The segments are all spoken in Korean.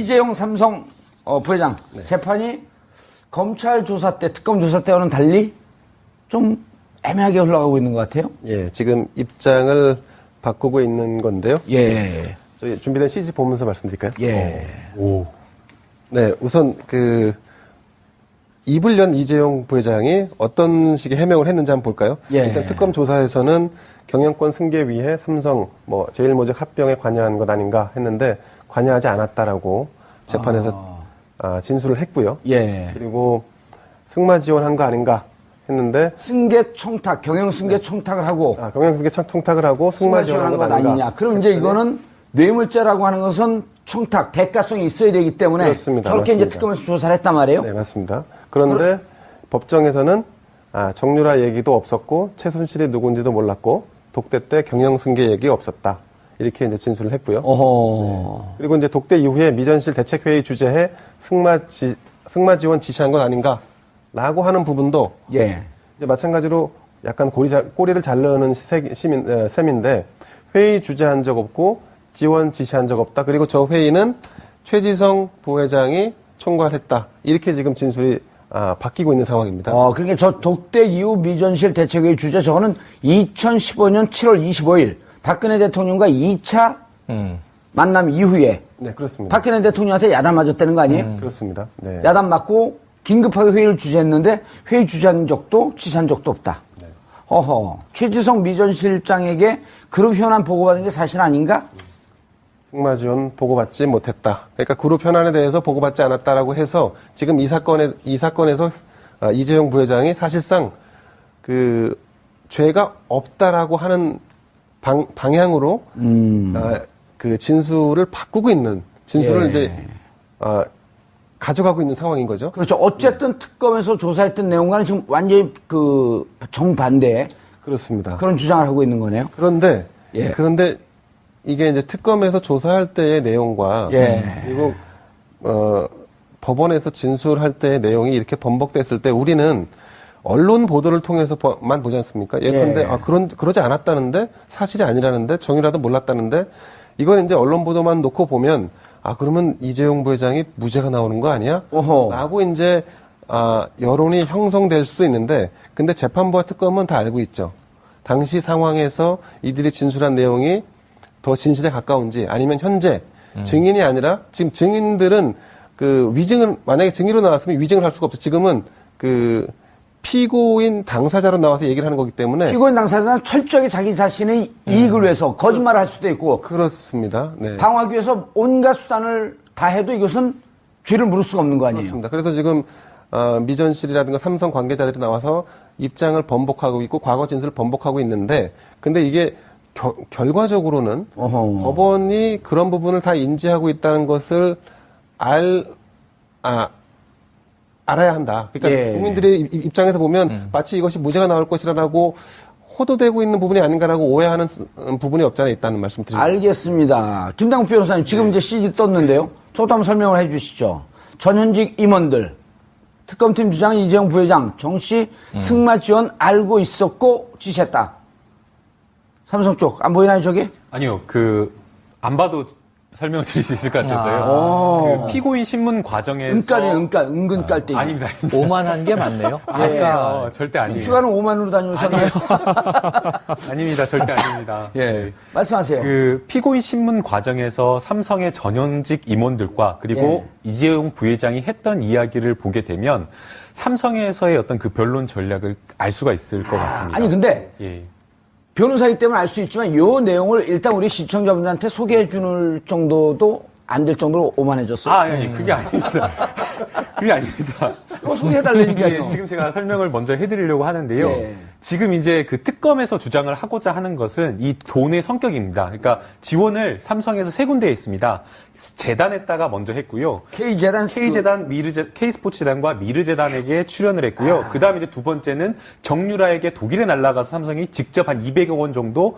이재용 삼성 부회장 네. 재판이 검찰 조사 때, 특검 조사 때와는 달리 좀 애매하게 흘러가고 있는 것 같아요. 예, 지금 입장을 바꾸고 있는 건데요. 예. 저희 준비된 CG 보면서 말씀드릴까요? 예. 네, 우선 이불련 이재용 부회장이 어떤 식의 해명을 했는지 한번 볼까요? 예. 일단 특검 조사에서는 경영권 승계 위해 삼성, 제일모직 합병에 관여한 것 아닌가 했는데 관여하지 않았다라고 재판에서 진술을 했고요. 예. 그리고 승마 지원한 거 아닌가 했는데 승계 청탁, 경영 승계 청탁을 하고 경영 승계 청탁을 하고 승마 지원한 것 아니냐. 그럼 이제 이거는 뇌물죄라고 하는 것은 청탁, 대가성이 있어야 되기 때문에 그렇습니다. 저렇게 맞습니다. 이제 특검에서 조사를 했단 말이에요. 네, 맞습니다. 그런데 법정에서는 정유라 얘기도 없었고 최순실이 누군지도 몰랐고 독대 때 경영 승계 얘기 없었다. 이렇게 이제 진술을 했고요. 네. 그리고 이제 독대 이후에 미전실 대책회의 주재해 승마 지원 지시한 건 아닌가라고 하는 부분도 예. 이제 마찬가지로 약간 꼬리를 잘 넣는 셈인데 회의 주재한 적 없고 지원 지시한 적 없다. 그리고 저 회의는 최지성 부회장이 총괄했다. 이렇게 지금 진술이 바뀌고 있는 상황입니다. 그러니까 저 독대 이후 미전실 대책회의 주재 저거는 2015년 7월 25일 박근혜 대통령과 2차 만남 이후에 네, 그렇습니다. 박근혜 대통령한테 야단 맞았다는 거 아니에요? 그렇습니다. 네. 야단 맞고 긴급하게 회의를 주재했는데 회의 주재한 적도 지시한 적도 없다. 네. 최지성 미전실장에게 그룹 현안 보고받은 게 사실 아닌가? 승마 지원 보고받지 못했다. 그러니까 그룹 현안에 대해서 보고받지 않았다라고 해서 지금 이 사건에서 이재용 부회장이 사실상 죄가 없다라고 하는 방향으로 그 진술을 바꾸고 있는 진술을 이제 가져가고 있는 상황인 거죠. 그렇죠. 어쨌든 특검에서 조사했던 내용과는 지금 완전히 정반대. 그렇습니다. 그런 주장을 하고 있는 거네요. 그런데 이게 이제 특검에서 조사할 때의 내용과 그리고 법원에서 진술할 때의 내용이 이렇게 번복됐을 때 우리는 언론 보도를 통해서만 보지 않습니까? 예컨대 그러지 않았다는데 사실이 아니라는데 정유라도 몰랐다는데 이건 이제 언론 보도만 놓고 보면 그러면 이재용 부회장이 무죄가 나오는 거 아니야? 라고 이제 여론이 형성될 수도 있는데 근데 재판부와 특검은 다 알고 있죠. 당시 상황에서 이들이 진술한 내용이 더 진실에 가까운지 아니면 현재 증인이 아니라 지금 증인들은 위증을 만약에 증인으로 나왔으면 위증을 할 수가 없죠. 지금은 피고인 당사자로 나와서 얘기를 하는 거기 때문에 피고인 당사자는 철저하게 자기 자신의 이익을 위해서 거짓말을 할 수도 있고 그렇습니다. 네. 방어하기 위해서 온갖 수단을 다 해도 이것은 죄를 물을 수가 없는 거 아니에요? 그렇습니다. 그래서 지금 미전실이라든가 삼성 관계자들이 나와서 입장을 번복하고 있고 과거 진술을 번복하고 있는데 근데 이게 결과적으로는 법원이 그런 부분을 다 인지하고 있다는 것을 알아야 한다. 그러니까 국민들의 입장에서 보면 마치 이것이 무죄가 나올 것이라고 호도되고 있는 부분이 아닌가라고 오해하는 부분이 없지 않아 있다는 말씀 드립니다. 알겠습니다. 김당국 변호사님 지금 이제 CG 떴는데요. 저도 한번 설명을 해 주시죠. 전현직 임원들 특검팀 주장 이재용 부회장 정씨 승마 지원 알고 있었고 지시했다. 삼성 쪽 안 보이나요 저게? 아니요. 안 봐도 설명을 드릴 수 있을 것 같아서요. 피고인 신문 과정에서 은근 깔때기. 아닙니다. 오만한 게 맞네요. 아니에요. 절대 아니에요. 휴가는 5만으로 다녀오셨나요? 아닙니다. 절대 아닙니다. 말씀하세요. 피고인 신문 과정에서 삼성의 전현직 임원들과 그리고 이재용 부회장이 했던 이야기를 보게 되면 삼성에서의 어떤 변론 전략을 알 수가 있을 것 같습니다. 아니 근데 변호사이기 때문에 알 수 있지만 이 내용을 일단 우리 시청자분들한테 소개해 줄 정도도 안 될 정도로 오만해졌어요. 아니, 그게 아닙니다. 그게 아닙니다. 소개해달라니까요. 지금 제가 설명을 먼저 해드리려고 하는데요. 지금 이제 특검에서 주장을 하고자 하는 것은 이 돈의 성격입니다. 그러니까 지원을 삼성에서 세 군데에 있습니다. 재단에다가 먼저 했고요. K재단, K스포츠재단과 미르재단에게 출연을 했고요. 그 다음에 이제 두 번째는 정유라에게 독일에 날아가서 삼성이 직접 한 200억 원 정도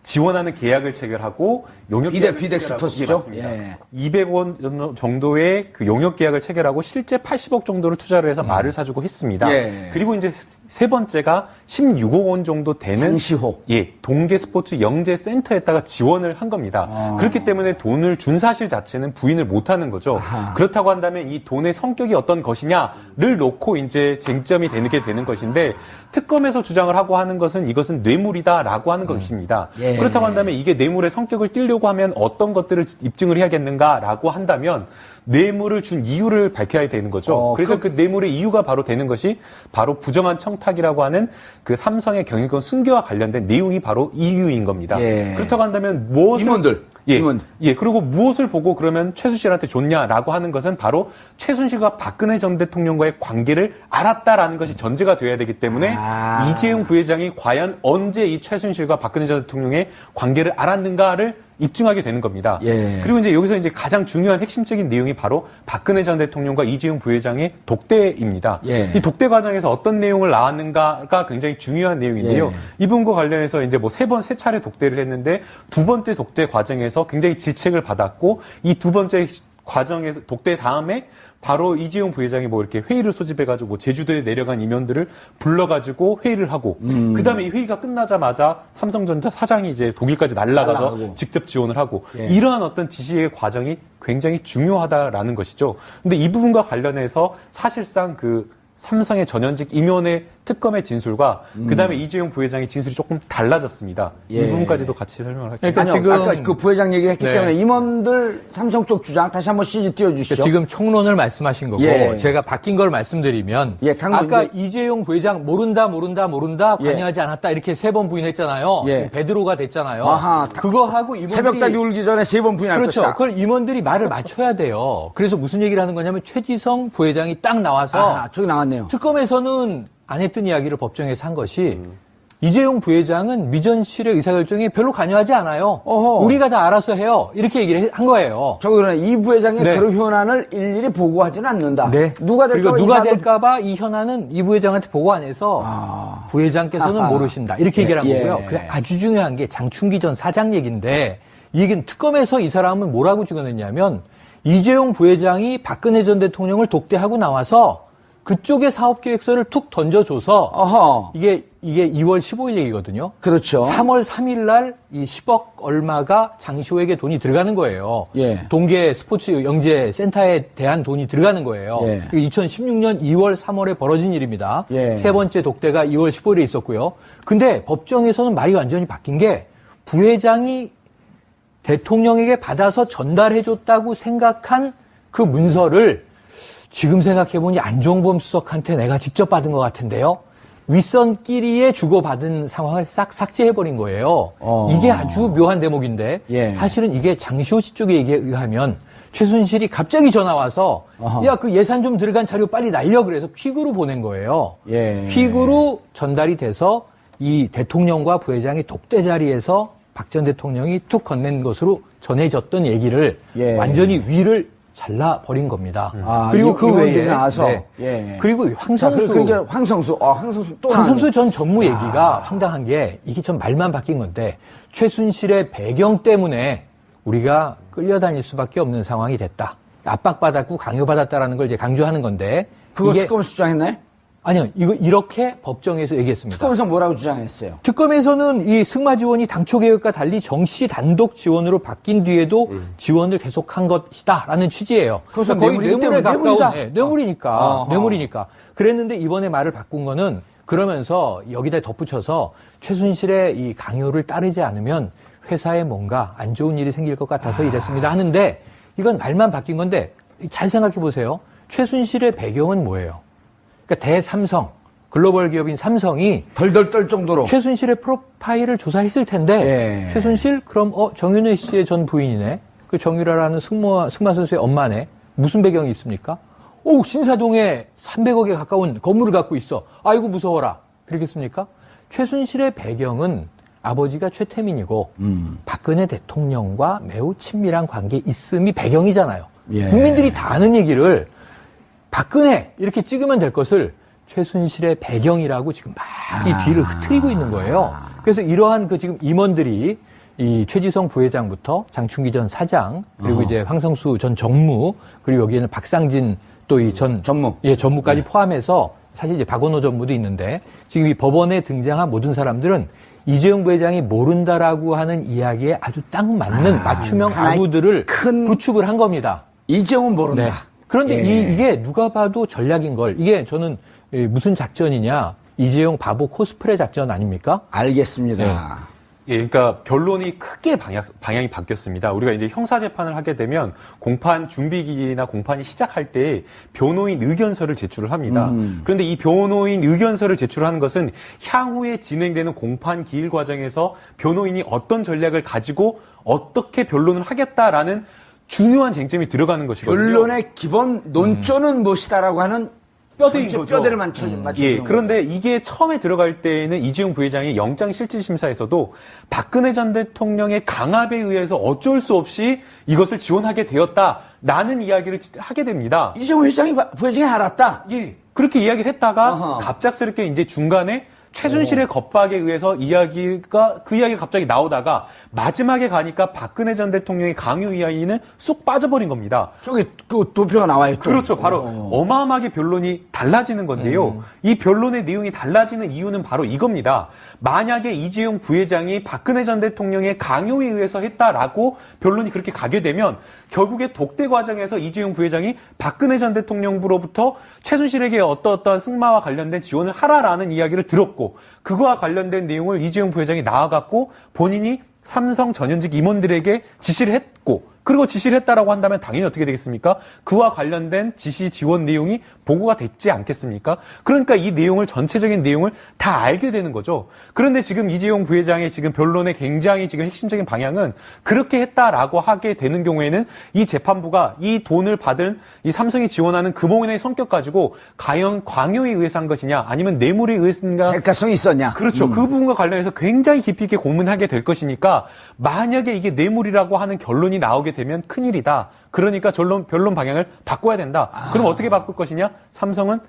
지원하는 계약을 체결하고 용역 계약을 비덱스토스죠? 체결하고, 예. 200원 정도의 그 용역 계약을 체결하고 실제 80억 정도를 투자를 해서 말을 사주고 했습니다. 예. 그리고 이제 세 번째가 16억 원 정도 되는 장시호. 동계 스포츠 영재 센터에다가 지원을 한 겁니다. 그렇기 때문에 돈을 준 사실 자체는 부인을 못 하는 거죠. 그렇다고 한다면 이 돈의 성격이 어떤 것이냐를 놓고 이제 쟁점이 되는 것인데 특검에서 주장을 하고 하는 것은 이것은 뇌물이다라고 하는 것입니다. 예. 그렇다고 한다면 이게 뇌물의 성격을 띠려고 하면 어떤 것들을 입증을 해야겠는가라고 한다면 뇌물을 준 이유를 밝혀야 되는 거죠. 그래서 그 뇌물의 이유가 바로 되는 것이 바로 부정한 청탁이라고 하는 그 삼성의 경영권 승계와 관련된 내용이 바로 이유인 겁니다. 예. 그렇다고 한다면 무엇을 임원들. 그리고 무엇을 보고 그러면 최순실한테 줬냐라고 하는 것은 바로 최순실과 박근혜 전 대통령과의 관계를 알았다라는 것이 전제가 돼야 되기 때문에 이재용 부회장이 과연 언제 이 최순실과 박근혜 전 대통령의 관계를 알았는가를 입증하게 되는 겁니다. 예. 그리고 이제 여기서 이제 가장 중요한 핵심적인 내용이 바로 박근혜 전 대통령과 이재용 부회장의 독대입니다. 예. 이 독대 과정에서 어떤 내용을 나왔는가가 굉장히 중요한 내용인데요. 예. 이 부분과 관련해서 이제 뭐 세 차례 독대를 했는데 두 번째 독대 과정에서 굉장히 질책을 받았고 이 두 번째 과정에서 독대 다음에 바로 이재용 부회장이 뭐 이렇게 회의를 소집해가지고 뭐 제주도에 내려간 임원들을 불러가지고 회의를 하고 그다음에 이 회의가 끝나자마자 삼성전자 사장이 이제 독일까지 날아가서 직접 지원을 하고 이러한 어떤 지시의 과정이 굉장히 중요하다라는 것이죠. 근데 이 부분과 관련해서 사실상 그 삼성의 전현직 임원의 특검의 진술과 그다음에 이재용 부회장의 진술이 조금 달라졌습니다. 이 부분까지도 같이 설명을 할게요. 그러니까 지금 아까 그 부회장 얘기를 했기 때문에 임원들 삼성 쪽 주장 다시 한번 CG 띄워주시죠. 그러니까 지금 총론을 말씀하신 거고 제가 바뀐 걸 말씀드리면 아까 이재용 부회장 모른다 관여하지 않았다 이렇게 3번 부인했잖아요. 지금 베드로가 됐잖아요. 그거 하고 임원들이 새벽닭이 울기 전에 3번 부인할 그렇죠. 것이다. 그걸 임원들이 말을 맞춰야 돼요. 그래서 무슨 얘기를 하는 거냐면 최지성 부회장이 딱 나와서 저기 나왔네요. 특검에서는 안 했던 이야기를 법정에서 한 것이 이재용 부회장은 미전실의 의사결정에 별로 관여하지 않아요. 우리가 다 알아서 해요. 이렇게 얘기를 한 거예요. 저기 그러네. 이 부회장의 그런 현안을 일일이 보고하지는 않는다. 누가 될까봐 이 현안은 이 부회장한테 보고 안 해서 부회장께서는 모르신다. 이렇게 얘기를 한 거고요. 그게 아주 중요한 게 장충기 전 사장 얘기인데 이 얘기는 특검에서 이 사람은 뭐라고 적어냈냐면 이재용 부회장이 박근혜 전 대통령을 독대하고 나와서 그쪽에 사업계획서를 툭 던져줘서 이게 2월 15일 얘기거든요. 그렇죠. 3월 3일 날 이 10억 얼마가 장시호에게 돈이 들어가는 거예요. 동계 스포츠 영재 센터에 대한 돈이 들어가는 거예요. 2016년 2월 3월에 벌어진 일입니다. 세 번째 독대가 2월 15일에 있었고요. 근데 법정에서는 말이 완전히 바뀐 게 부회장이 대통령에게 받아서 전달해줬다고 생각한 그 문서를 지금 생각해보니 안종범 수석한테 내가 직접 받은 것 같은데요. 윗선끼리에 주고받은 상황을 싹 삭제해버린 거예요. 이게 아주 묘한 대목인데 사실은 이게 장시호 씨 쪽의 얘기에 의하면 최순실이 갑자기 전화 와서 야, 그 예산 좀 들어간 자료 빨리 날려 그래서 퀵으로 보낸 거예요. 퀵으로 전달이 돼서 이 대통령과 부회장이 독대 자리에서 박 전 대통령이 툭 건넨 것으로 전해졌던 얘기를 완전히 위를 잘라버린 겁니다. 그리고 그 외에 나와서 그리고 황성수 그러니까 황성수 전 전무 얘기가 황당한 게 이게 좀 말만 바뀐 건데 최순실의 배경 때문에 우리가 끌려다닐 수밖에 없는 상황이 됐다. 압박받았고 강요받았다라는 걸 이제 강조하는 건데 그걸 특검에서 주장했나요? 아니요. 이거 이렇게 법정에서 얘기했습니다. 특검에서 뭐라고 주장했어요? 특검에서는 이 승마 지원이 당초 계획과 달리 정시 단독 지원으로 바뀐 뒤에도 지원을 계속한 것이다라는 취지예요. 그래서 거의 뇌물에 가까운 뇌물이니까. 뇌물이니까. 그랬는데 이번에 말을 바꾼 거는 그러면서 여기다 덧붙여서 최순실의 이 강요를 따르지 않으면 회사에 뭔가 안 좋은 일이 생길 것 같아서 이랬습니다 하는데 이건 말만 바뀐 건데 잘 생각해 보세요. 최순실의 배경은 뭐예요? 그러니까 대삼성, 글로벌 기업인 삼성이 덜덜 떨 정도로 최순실의 프로파일을 조사했을 텐데 최순실 그럼 정윤회 씨의 전 부인이네. 그 정유라라는 승마 선수의 엄마네. 무슨 배경이 있습니까? 신사동에 300억에 가까운 건물을 갖고 있어. 아이고 무서워라. 그러겠습니까? 최순실의 배경은 아버지가 최태민이고 박근혜 대통령과 매우 친밀한 관계 있음이 배경이잖아요. 국민들이 다 아는 얘기를 박근혜 이렇게 찍으면 될 것을 최순실의 배경이라고 지금 막 이 뒤를 흐트리고 있는 거예요. 그래서 이러한 그 지금 임원들이 이 최지성 부회장부터 장충기 전 사장, 그리고 이제 황성수 전 정무, 그리고 여기에는 박상진 또 이 전 전무. 예, 전무까지 포함해서 사실 이제 박원호 전무도 있는데 지금 이 법원에 등장한 모든 사람들은 이재용 부회장이 모른다라고 하는 이야기에 아주 딱 맞는 맞춤형 하나의 아구들을 큰 구축을 한 겁니다. 이재용은 모른다. 네. 그런데 예. 이게 누가 봐도 전략인 걸. 이게 저는 무슨 작전이냐. 이재용 바보 코스프레 작전 아닙니까? 알겠습니다. 예, 그러니까 변론이 크게 방향이 바뀌었습니다. 우리가 이제 형사 재판을 하게 되면 공판 준비 기일이나 공판이 시작할 때 변호인 의견서를 제출을 합니다. 그런데 이 변호인 의견서를 제출하는 것은 향후에 진행되는 공판 기일 과정에서 변호인이 어떤 전략을 가지고 어떻게 변론을 하겠다라는 중요한 쟁점이 들어가는 것이거든요. 변론의 기본 논조는 무엇이다라고 하는 뼈대인 전체 거죠. 뼈대를 맞춰주는 예, 그런데 이게 처음에 들어갈 때에는 이재용 부회장이 영장실질심사에서도 박근혜 전 대통령의 강압에 의해서 어쩔 수 없이 이것을 지원하게 되었다라는 이야기를 하게 됩니다. 이재용 부회장이 알았다. 예, 그렇게 이야기를 했다가 어허. 갑작스럽게 이제 중간에 최순실의 겁박에 의해서 그 이야기가 갑자기 나오다가 마지막에 가니까 박근혜 전 대통령의 강요 이야기는 쑥 빠져버린 겁니다. 저기 그 도표가 나와 있고. 그렇죠. 바로 어마어마하게 변론이 달라지는 건데요. 이 변론의 내용이 달라지는 이유는 바로 이겁니다. 만약에 이재용 부회장이 박근혜 전 대통령의 강요에 의해서 했다라고 변론이 그렇게 가게 되면 결국에 독대 과정에서 이재용 부회장이 박근혜 전 대통령으로부터 최순실에게 어떠한 승마와 관련된 지원을 하라라는 이야기를 들었고 그거와 관련된 내용을 이재용 부회장이 나와갖고 본인이 삼성 전현직 임원들에게 지시를 했고 그리고 지시를 했다라고 한다면 당연히 어떻게 되겠습니까? 그와 관련된 지시 지원 내용이 보고가 됐지 않겠습니까? 그러니까 이 내용을 전체적인 내용을 다 알게 되는 거죠. 그런데 지금 이재용 부회장의 지금 변론의 굉장히 지금 핵심적인 방향은 그렇게 했다라고 하게 되는 경우에는 이 재판부가 이 돈을 받은 이 삼성이 지원하는 금융의 성격 가지고 과연 광요에 의해서 한 것이냐 아니면 뇌물에 의해서인가 대가성이 있었냐. 그렇죠. 그 부분과 관련해서 굉장히 깊이 있게 고민하게 될 것이니까 만약에 이게 뇌물이라고 하는 결론이 나오게 되면 큰일이다. 그러니까 변론 방향을 바꿔야 된다. 그럼 어떻게 바꿀 것이냐? 삼성은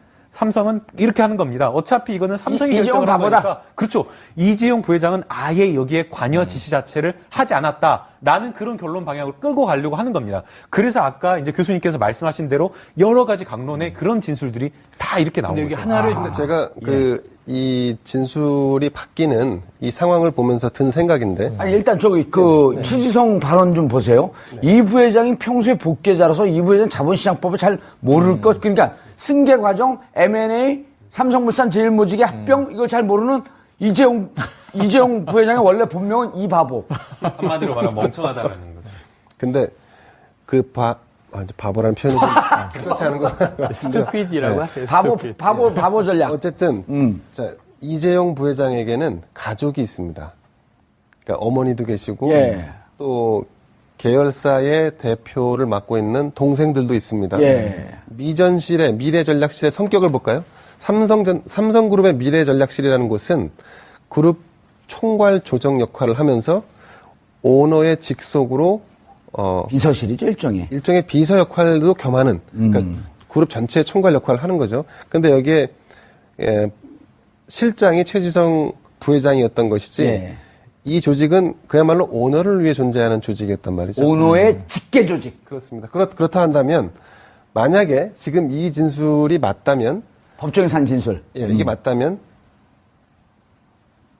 이렇게 하는 겁니다. 어차피 이거는 삼성이 결정을 한 거니까. 그렇죠. 이재용 부회장은 아예 여기에 관여 지시 자체를 하지 않았다라는 그런 결론 방향을 끌고 가려고 하는 겁니다. 그래서 아까 이제 교수님께서 말씀하신 대로 여러 가지 강론의 그런 진술들이 다 이렇게 나온 거죠. 근데 제가 이 진술이 바뀌는 이 상황을 보면서 든 생각인데. 아니 일단 저기 최지성 발언 좀 보세요. 이 부회장이 평소에 복계자라서 이 부회장 자본시장법을 잘 모를 것. 그러니까 승계 과정, M&A, 삼성물산 제일모직의 합병 이걸 잘 모르는 이재용 부회장의 원래 본명은 이 바보. 한마디로 말하면 멍청하다라는 거죠. 근데 바보라는 표현이 좀 그렇지 않은 것 같아요. 스투피드라고 하세요. 바보 전략. 어쨌든 자, 이재용 부회장에게는 가족이 있습니다. 그러니까 어머니도 계시고 예. 또 계열사의 대표를 맡고 있는 동생들도 있습니다. 예. 미래전략실의 성격을 볼까요? 삼성그룹의 미래전략실이라는 곳은 그룹 총괄 조정 역할을 하면서 오너의 직속으로 비서실이죠 일종의 비서 역할도 겸하는 그러니까 그룹 전체의 총괄 역할을 하는 거죠. 근데 여기에 실장이 최지성 부회장이었던 것이지 예. 이 조직은 그야말로 오너를 위해 존재하는 조직이었단 말이죠. 오너의 직계 조직. 그렇습니다. 그렇다 한다면 만약에 지금 이 진술이 맞다면 법정에 산 진술. 예, 이게 맞다면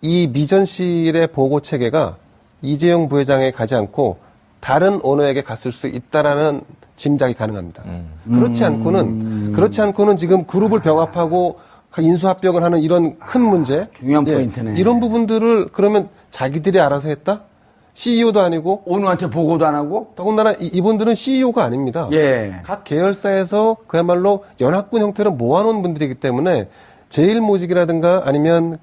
이 미전실의 보고 체계가 이재용 부회장에 가지 않고 다른 오너에게 갔을 수 있다라는 짐작이 가능합니다. 그렇지 않고는 지금 그룹을 병합하고 인수합병을 하는 이런 큰 문제, 중요한 포인트네. 이런 부분들을 그러면 자기들이 알아서 했다? CEO도 아니고 오너한테 보고도 안 하고. 더군다나 이분들은 CEO가 아닙니다. 예. 각 계열사에서 그야말로 연합군 형태로 모아놓은 분들이기 때문에 제일모직이라든가 아니면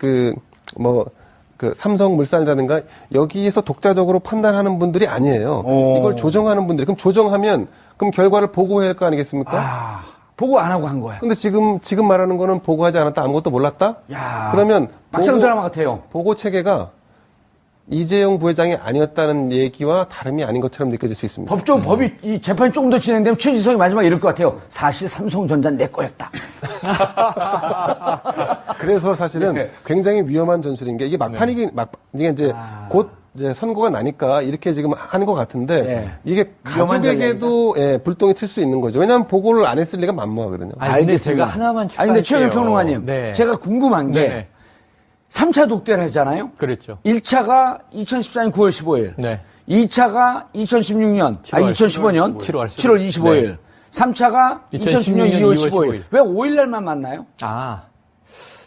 삼성물산이라든가 여기에서 독자적으로 판단하는 분들이 아니에요. 이걸 조정하는 분들이. 그럼 조정하면 그럼 결과를 보고해야 할 거 아니겠습니까? 보고 안 하고 한 거야. 근데 지금 말하는 거는 보고하지 않았다, 아무것도 몰랐다? 야. 그러면 막장 드라마 같아요. 보고 체계가 이재용 부회장이 아니었다는 얘기와 다름이 아닌 것처럼 느껴질 수 있습니다. 법이 이 재판이 조금 더 진행되면 최지성이 마지막에 이럴 것 같아요. 사실 삼성전자는 내 거였다. 그래서 사실은 굉장히 위험한 전술인 게 이게 막판이긴 이제 곧 이제 선고가 나니까 이렇게 지금 하는 것 같은데 예. 이게 가족에게도 예, 불똥이 튈 수 있는 거죠. 왜냐하면 보고를 안 했을 리가 만무하거든요. 아니, 근데 제가 하나만 추가할게요. 근데 최근 평론가님, 네. 제가 궁금한 게 네. 3차 독대를 했잖아요. 그랬죠. 1차가 2014년 9월 15일. 네. 2차가 2016년, 2015년 7월 25일. 네. 3차가 2016년 2월 15일. 왜 5일 날만 만나요? 아,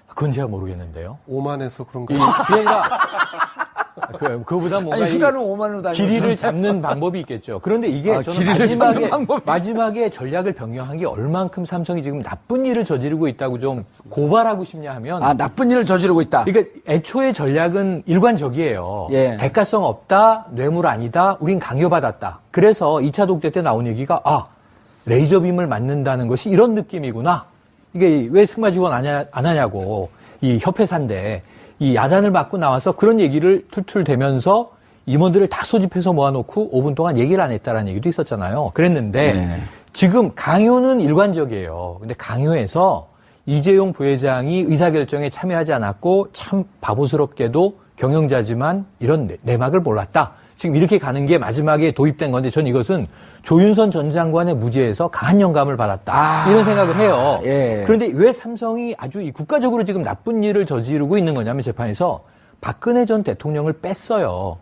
그건 제가 모르겠는데요. 오만해서 그런가. 그러니까 그거보다 뭔가 아니, 휴가는 5만 원으로 다니면서. 길이를 잡는 방법이 있겠죠. 그런데 이게 저는 길이를 잡는 방법이. 마지막에 전략을 변경한 게 얼만큼 삼성이 지금 나쁜 일을 저지르고 있다고 좀 고발하고 싶냐 하면 아, 나쁜 일을 저지르고 있다. 그러니까 애초에 전략은 일관적이에요. 예. 대가성 없다, 뇌물 아니다, 우린 강요받았다. 그래서 2차 독대 때 나온 얘기가 레이저빔을 맞는다는 것이 이런 느낌이구나. 이게 왜 승마 지원 안 하냐고 이 협회사인데 이 야단을 맞고 나와서 그런 얘기를 툴툴대면서 임원들을 다 소집해서 모아놓고 5분 동안 얘기를 안 했다라는 얘기도 있었잖아요. 그랬는데 네. 지금 강요는 일관적이에요. 근데 강요에서 이재용 부회장이 의사결정에 참여하지 않았고 참 바보스럽게도 경영자지만 이런 내막을 몰랐다. 지금 이렇게 가는 게 마지막에 도입된 건데 전 이것은 조윤선 전 장관의 무죄에서 강한 영감을 받았다. 이런 생각을 해요. 예. 그런데 왜 삼성이 아주 이 국가적으로 지금 나쁜 일을 저지르고 있는 거냐면 재판에서 박근혜 전 대통령을 뺐어요.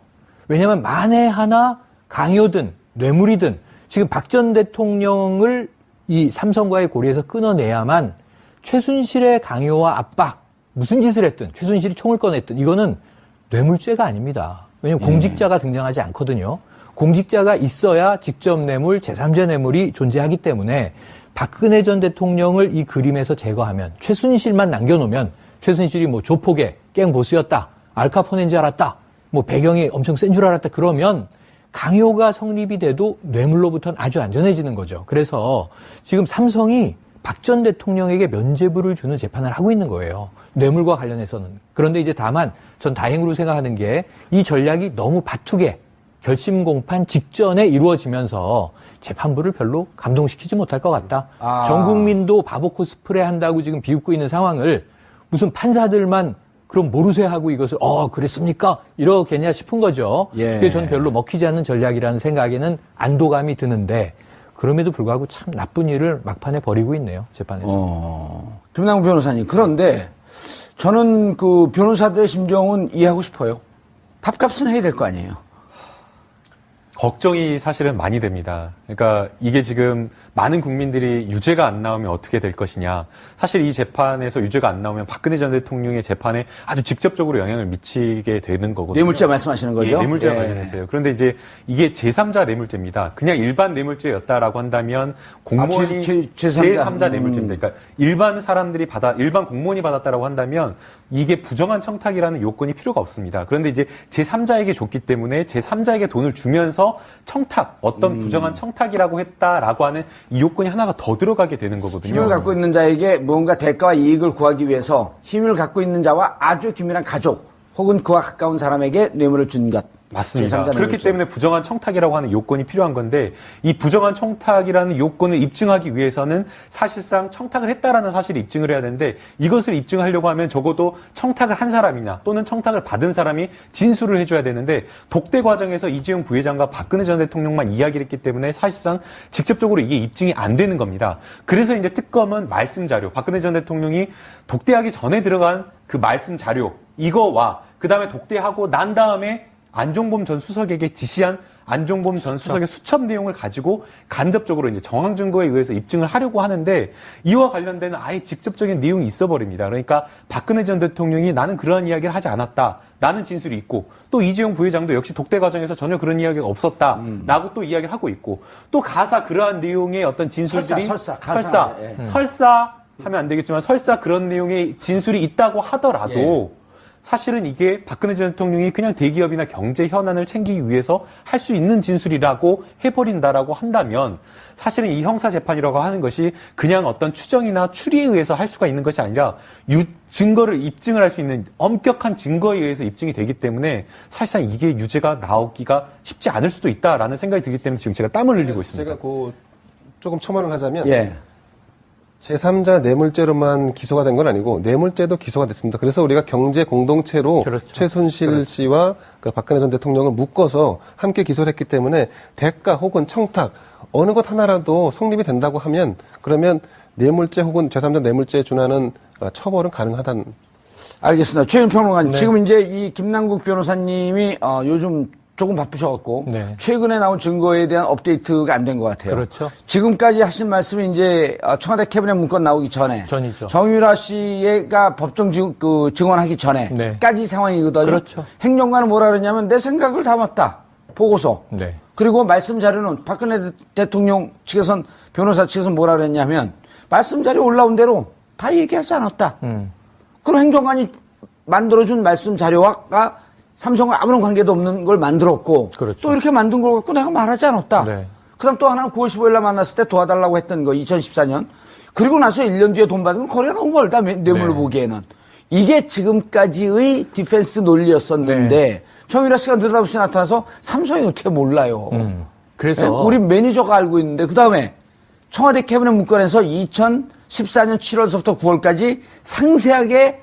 왜냐하면 만에 하나 강요든 뇌물이든 지금 박 전 대통령을 이 삼성과의 고리에서 끊어내야만 최순실의 강요와 압박, 무슨 짓을 했든 최순실이 총을 꺼냈든 이거는 뇌물죄가 아닙니다. 왜냐하면 공직자가 등장하지 않거든요. 공직자가 있어야 직접 뇌물, 제3자 뇌물이 존재하기 때문에 박근혜 전 대통령을 이 그림에서 제거하면 최순실만 남겨놓으면 최순실이 뭐 조폭의 깽보스였다, 알카포네인 줄 알았다, 뭐 배경이 엄청 센 줄 알았다 그러면 강요가 성립이 돼도 뇌물로부터는 아주 안전해지는 거죠. 그래서 지금 삼성이 박 전 대통령에게 면죄부를 주는 재판을 하고 있는 거예요. 뇌물과 관련해서는. 그런데 이제 다만 전 다행으로 생각하는 게 이 전략이 너무 바투게 결심 공판 직전에 이루어지면서 재판부를 별로 감동시키지 못할 것 같다. 전 국민도 바보 코스프레 한다고 지금 비웃고 있는 상황을 무슨 판사들만 그럼 모르쇠 하고 이것을 그랬습니까? 이러겠냐 싶은 거죠. 예. 그게 저는 별로 먹히지 않는 전략이라는 생각에는 안도감이 드는데 그럼에도 불구하고 참 나쁜 일을 막판에 벌이고 있네요. 재판에서. 김남국 변호사님. 그런데 저는 그 변호사들의 심정은 이해하고 싶어요. 밥값은 해야 될 거 아니에요. 걱정이 사실은 많이 됩니다. 그러니까 이게 지금 많은 국민들이 유죄가 안 나오면 어떻게 될 것이냐. 사실 이 재판에서 유죄가 안 나오면 박근혜 전 대통령의 재판에 아주 직접적으로 영향을 미치게 되는 거거든요. 뇌물죄 말씀하시는 거죠? 예, 뇌물죄와 예. 관련해서요. 그런데 이제 이게 제3자 뇌물죄입니다. 그냥 일반 뇌물죄였다라고 한다면 공무원이 제3자 뇌물죄입니다. 그러니까 일반 사람들이 일반 공무원이 받았다라고 한다면 이게 부정한 청탁이라는 요건이 필요가 없습니다. 그런데 이제 제3자에게 줬기 때문에 제3자에게 돈을 주면서 청탁, 어떤 부정한 청탁이라고 했다라고 하는 이 요건이 하나가 더 들어가게 되는 거거든요. 힘을 갖고 있는 자에게 무언가 대가와 이익을 구하기 위해서 힘을 갖고 있는 자와 아주 긴밀한 가족 혹은 그와 가까운 사람에게 뇌물을 준 것. 맞습니다. 제3자 그렇기 뇌물죄. 때문에 부정한 청탁이라고 하는 요건이 필요한 건데 이 부정한 청탁이라는 요건을 입증하기 위해서는 사실상 청탁을 했다라는 사실을 입증을 해야 되는데 이것을 입증하려고 하면 적어도 청탁을 한 사람이나 또는 청탁을 받은 사람이 진술을 해줘야 되는데 독대 과정에서 이재용 부회장과 박근혜 전 대통령만 이야기를 했기 때문에 사실상 직접적으로 이게 입증이 안 되는 겁니다. 그래서 이제 특검은 말씀 자료, 박근혜 전 대통령이 독대하기 전에 들어간 그 말씀 자료 이거와 그 다음에 독대하고 난 다음에 안종범 전 수석에게 지시한 안종범 전 수석의 수첩 내용을 가지고 간접적으로 이제 정황 증거에 의해서 입증을 하려고 하는데 이와 관련된 아예 직접적인 내용이 있어 버립니다. 그러니까 박근혜 전 대통령이 나는 그러한 이야기를 하지 않았다라는 진술이 있고 또 이재용 부회장도 역시 독대 과정에서 전혀 그런 이야기가 없었다라고 또 이야기를 하고 있고 또 가사 그러한 내용의 어떤 진술들이 설사 하면 안 되겠지만 설사 그런 내용의 진술이 있다고 하더라도 사실은 이게 박근혜 전 대통령이 그냥 대기업이나 경제 현안을 챙기기 위해서 할 수 있는 진술이라고 해버린다라고 한다면 사실은 이 형사재판이라고 하는 것이 그냥 어떤 추정이나 추리에 의해서 할 수가 있는 것이 아니라 증거를 입증을 할 수 있는 엄격한 증거에 의해서 입증이 되기 때문에 사실상 이게 유죄가 나오기가 쉽지 않을 수도 있다라는 생각이 들기 때문에 지금 제가 땀을 흘리고 있습니다. 제가 조금 첨언을 하자면 예. 제3자 뇌물죄로만 기소가 된 건 아니고 뇌물죄도 기소가 됐습니다. 그래서 우리가 경제 공동체로 그렇죠. 최순실 씨와 그 박근혜 전 대통령을 묶어서 함께 기소를 했기 때문에 대가 혹은 청탁 어느 것 하나라도 성립이 된다고 하면 그러면 뇌물죄 혹은 제3자 뇌물죄에 준하는 처벌은 가능하다는. 알겠습니다. 최윤 평론가님, 네. 지금 이제 이 김남국 변호사님이 요즘 조금 바쁘셔갖고 네. 최근에 나온 증거에 대한 업데이트가 안 된 것 같아요. 그렇죠. 지금까지 하신 말씀이 이제 청와대 캐비넷 문건 나오기 전이죠. 정유라 씨가 법정 증언하기 전에까지 네. 상황이거든요. 그렇죠. 행정관은 뭐라 그러냐면 내 생각을 담았다. 보고서. 네. 그리고 말씀 자료는 박근혜 대통령 측에선 변호사 측에선 뭐라 그랬냐면 말씀 자료 올라온 대로 다 얘기하지 않았다. 그럼 행정관이 만들어준 말씀 자료와 삼성과 아무런 관계도 없는 걸 만들었고 그렇죠. 또 이렇게 만든 걸 갖고 내가 말하지 않았다. 네. 그다음 또 하나는 9월 15일 날 만났을 때 도와달라고 했던 거 2014년. 그리고 나서 1년 뒤에 돈 받은 건 거래가 너무 멀다. 뇌물로 네. 보기에는. 이게 지금까지의 디펜스 논리였었는데 네. 정유라 씨가 느닷없이 나타나서 삼성이 어떻게 몰라요. 그래서 우리 매니저가 알고 있는데 그다음에 청와대 캐비넷 문건에서 2014년 7월서부터 9월까지 상세하게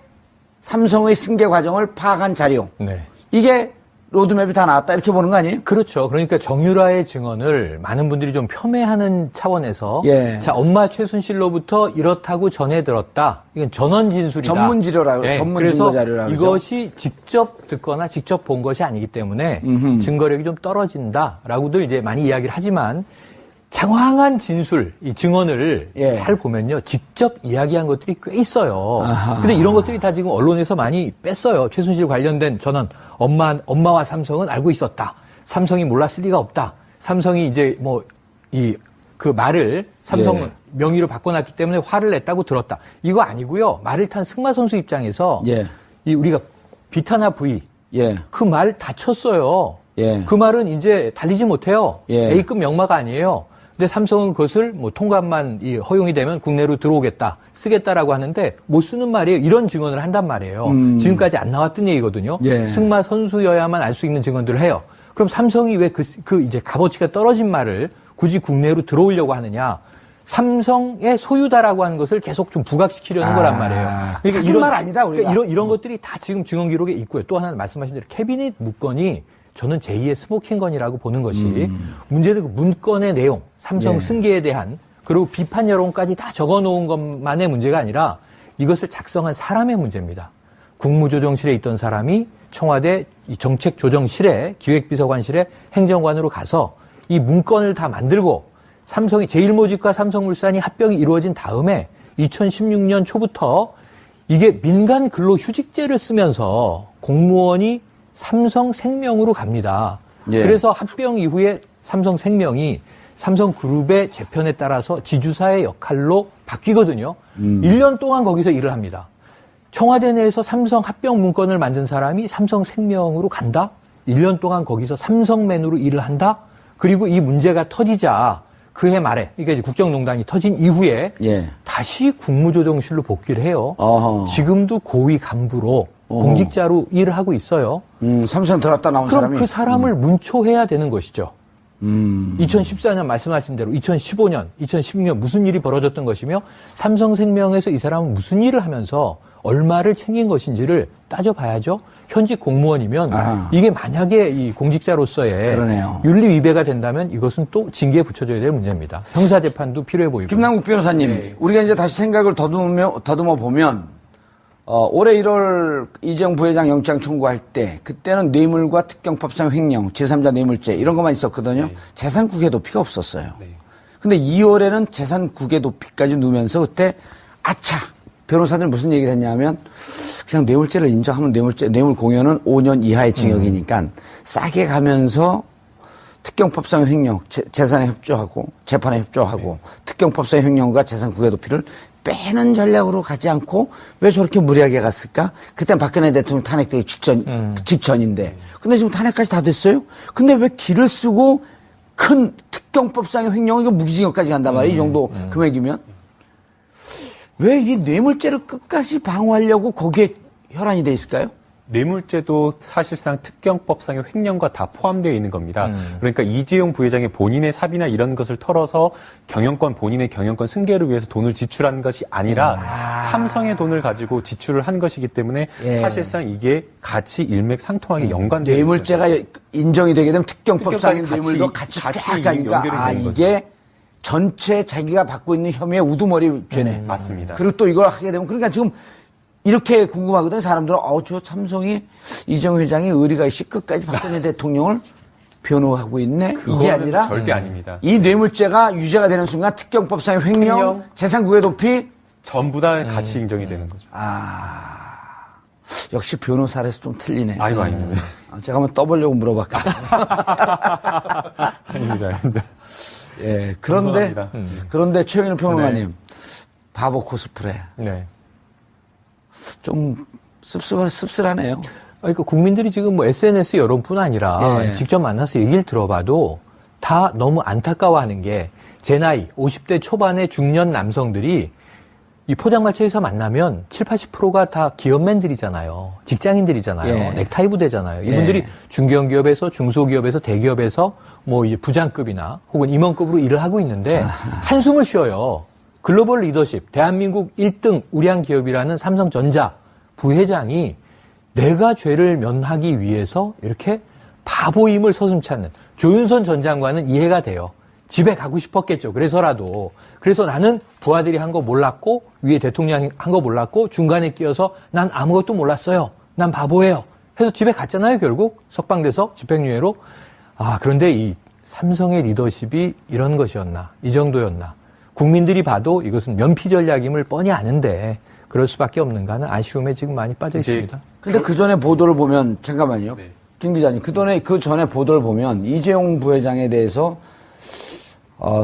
삼성의 승계 과정을 파악한 자료. 네. 이게 로드맵이 다 나왔다 이렇게 보는 거 아니에요? 그렇죠. 그러니까 정유라의 증언을 많은 분들이 좀 폄훼하는 차원에서 예. 자 엄마 최순실로부터 이렇다고 전해 들었다. 이건 전원 진술이다. 전문 지료라고 예. 전문 그래서 증거 자료라고 그러죠. 이것이 직접 듣거나 직접 본 것이 아니기 때문에 증거력이 좀 떨어진다라고들 이제 많이 이야기를 하지만 장황한 진술, 이 증언을 예. 잘 보면요. 직접 이야기한 것들이 꽤 있어요. 아하. 근데 이런 것들이 다 지금 언론에서 많이 뺐어요. 최순실 관련된 전원, 엄마와 삼성은 알고 있었다. 삼성이 몰랐을 리가 없다. 삼성이 이제 그 말을 삼성 예. 명의로 바꿔놨기 때문에 화를 냈다고 들었다. 이거 아니고요. 말을 탄 승마 선수 입장에서 예. 이 우리가 비타나 V 예. 그 말 다쳤어요. 예. 그 말은 이제 달리지 못해요. 예. A급 명마가 아니에요. 근데 삼성은 그것을 통관만 허용이 되면 국내로 들어오겠다, 쓰겠다라고 하는데 못 쓰는 말이에요. 이런 증언을 한단 말이에요. 지금까지 안 나왔던 얘기거든요. 예. 승마 선수여야만 알 수 있는 증언들을 해요. 그럼 삼성이 왜 이제 값어치가 떨어진 말을 굳이 국내로 들어오려고 하느냐? 삼성의 소유다라고 하는 것을 계속 좀 부각시키려는 거란 말이에요. 그러니까 이런 말 아니다 우리가. 그러니까 이런 것들이 다 지금 증언 기록에 있고요. 또 하나는 말씀하신 대로 캐비닛 문건이 저는 제2의 스모킹건이라고 보는 것이 문제는 그 문건의 내용, 삼성 예. 승계에 대한 그리고 비판 여론까지 다 적어놓은 것만의 문제가 아니라 이것을 작성한 사람의 문제입니다. 국무조정실에 있던 사람이 청와대 정책조정실에 기획비서관실에 행정관으로 가서 이 문건을 다 만들고 삼성이 제일모직과 삼성물산이 합병이 이루어진 다음에 2016년 초부터 이게 민간 근로휴직제를 쓰면서 공무원이 삼성생명으로 갑니다. 예. 그래서 합병 이후에 삼성생명이 삼성그룹의 재편에 따라서 지주사의 역할로 바뀌거든요. 1년 동안 거기서 일을 합니다. 청와대 내에서 삼성 합병 문건을 만든 사람이 삼성생명으로 간다? 1년 동안 거기서 삼성맨으로 일을 한다? 그리고 이 문제가 터지자 그해 말에, 그러니까 이제 국정농단이 터진 이후에 예. 다시 국무조정실로 복귀를 해요. 어허. 지금도 고위 간부로 공직자로 일을 하고 있어요. 삼성 들었다 나온 그럼 사람이. 그 사람을 문초해야 되는 것이죠. 2014년 말씀하신 대로 2015년, 2016년 무슨 일이 벌어졌던 것이며 삼성생명에서 이 사람은 무슨 일을 하면서 얼마를 챙긴 것인지를 따져봐야죠. 현직 공무원이면 아하. 이게 만약에 이 공직자로서의 그러네요. 윤리 위배가 된다면 이것은 또 징계에 붙여져야 될 문제입니다. 형사재판도 필요해 보이고. 김남국 변호사님, 우리가 이제 다시 생각을 더듬어 보면 올해 1월 이재용 부회장 영장 청구할 때 그때는 뇌물과 특경법상 횡령, 제3자 뇌물죄 이런 것만 있었거든요. 네. 재산 국외 도피가 없었어요. 네. 근데 2월에는 재산 국외 도피까지 넣으면서 그때 아차 변호사들 무슨 얘기를 했냐면 그냥 뇌물죄를 인정하면 뇌물 공여는 5년 이하의 징역이니까 싸게 가면서 특경법상 횡령, 재산에 협조하고 재판에 협조하고 특경법상 횡령과 재산 국외 도피를 빼는 전략으로 가지 않고 왜 저렇게 무리하게 갔을까? 그때 박근혜 대통령 탄핵되기 직전인데. 근데 지금 탄핵까지 다 됐어요? 근데 왜 길을 쓰고 큰 특경법상의 횡령, 이거 무기징역까지 간단 말이에요. 이 정도 금액이면. 왜 이 뇌물죄를 끝까지 방어하려고 거기에 혈안이 돼 있을까요? 뇌물죄도 사실상 특경법상의 횡령과 다 포함되어 있는 겁니다. 그러니까 이재용 부회장이 본인의 사비나 이런 것을 털어서 본인의 경영권 승계를 위해서 돈을 지출한 것이 아니라 삼성의 돈을 가지고 지출을 한 것이기 때문에 사실상 이게 같이 일맥상통하게 연관되어 있는 뇌물죄가 인정이 되게 되면 특경법상의 특경까지 뇌물도 같이 쫙 가니까 연결이 되는 이게 전체 자기가 받고 있는 혐의의 우두머리 죄네. 맞습니다. 그리고 또 이걸 하게 되면 그러니까 지금 이렇게 궁금하거든 사람들은 저 삼성이 이재용 회장이 의리가 있이 끝까지 박근혜 대통령을 변호하고 있네. 이게 아니라 절대 아닙니다. 이 뇌물죄가 유죄가 되는 순간 특경법상의 횡령, 재산국외 도피 전부 다 같이 인정이 되는 거죠. 역시 변호사라서 좀 틀리네. 아이고 아닙니다. 제가 한번 떠보려고 물어봤거든요. 아닙니다. 예, 그런데 최영일 평론가님 바보 코스프레. 네. 좀 씁쓸하네요. 그러니까 국민들이 지금 뭐 SNS 여론뿐 아니라 직접 만나서 얘기를 들어봐도 다 너무 안타까워하는 게 제 나이 50대 초반의 중년 남성들이 이 포장마차에서 만나면 70~80%가 다 기업맨들이잖아요. 직장인들이잖아요. 넥타이 부대잖아요. 이분들이 중견기업에서 중소기업에서 대기업에서 뭐 이제 부장급이나 혹은 임원급으로 일을 하고 있는데 한숨을 쉬어요. 글로벌 리더십, 대한민국 1등 우량 기업이라는 삼성전자 부회장이 내가 죄를 면하기 위해서 이렇게 바보임을 서슴지 않는 조윤선 전 장관은 이해가 돼요. 집에 가고 싶었겠죠. 그래서라도. 그래서 나는 부하들이 한 거 몰랐고 위에 대통령이 한 거 몰랐고 중간에 끼어서 난 아무것도 몰랐어요. 난 바보예요. 해서 집에 갔잖아요. 결국 석방돼서 집행유예로. 그런데 이 삼성의 리더십이 이런 것이었나. 이 정도였나. 국민들이 봐도 이것은 면피 전략임을 뻔히 아는데 그럴 수밖에 없는가 하는 아쉬움에 지금 많이 빠져 있습니다. 근데 그 전에 보도를 보면 잠깐만요. 김 기자님. 그 전에 보도를 보면 이재용 부회장에 대해서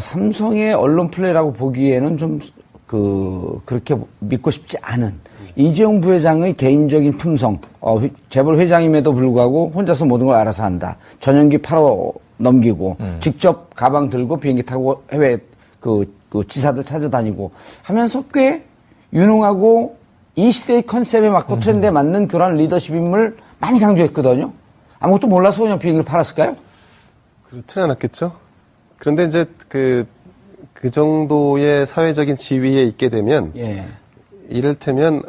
삼성의 언론 플레이라고 보기에는 좀 그렇게 믿고 싶지 않은 이재용 부회장의 개인적인 품성, 재벌 회장임에도 불구하고 혼자서 모든 걸 알아서 한다. 전용기 팔아 넘기고 직접 가방 들고 비행기 타고 해외 그 지사들 찾아다니고 하면서 꽤 유능하고 이 시대의 컨셉에 맞고 트렌드에 맞는 그런 리더십 인물 많이 강조했거든요. 아무것도 몰라서 그냥 비행기를 팔았을까요? 그렇지는 않았겠죠. 그런데 이제 그 정도의 사회적인 지위에 있게 되면 이를테면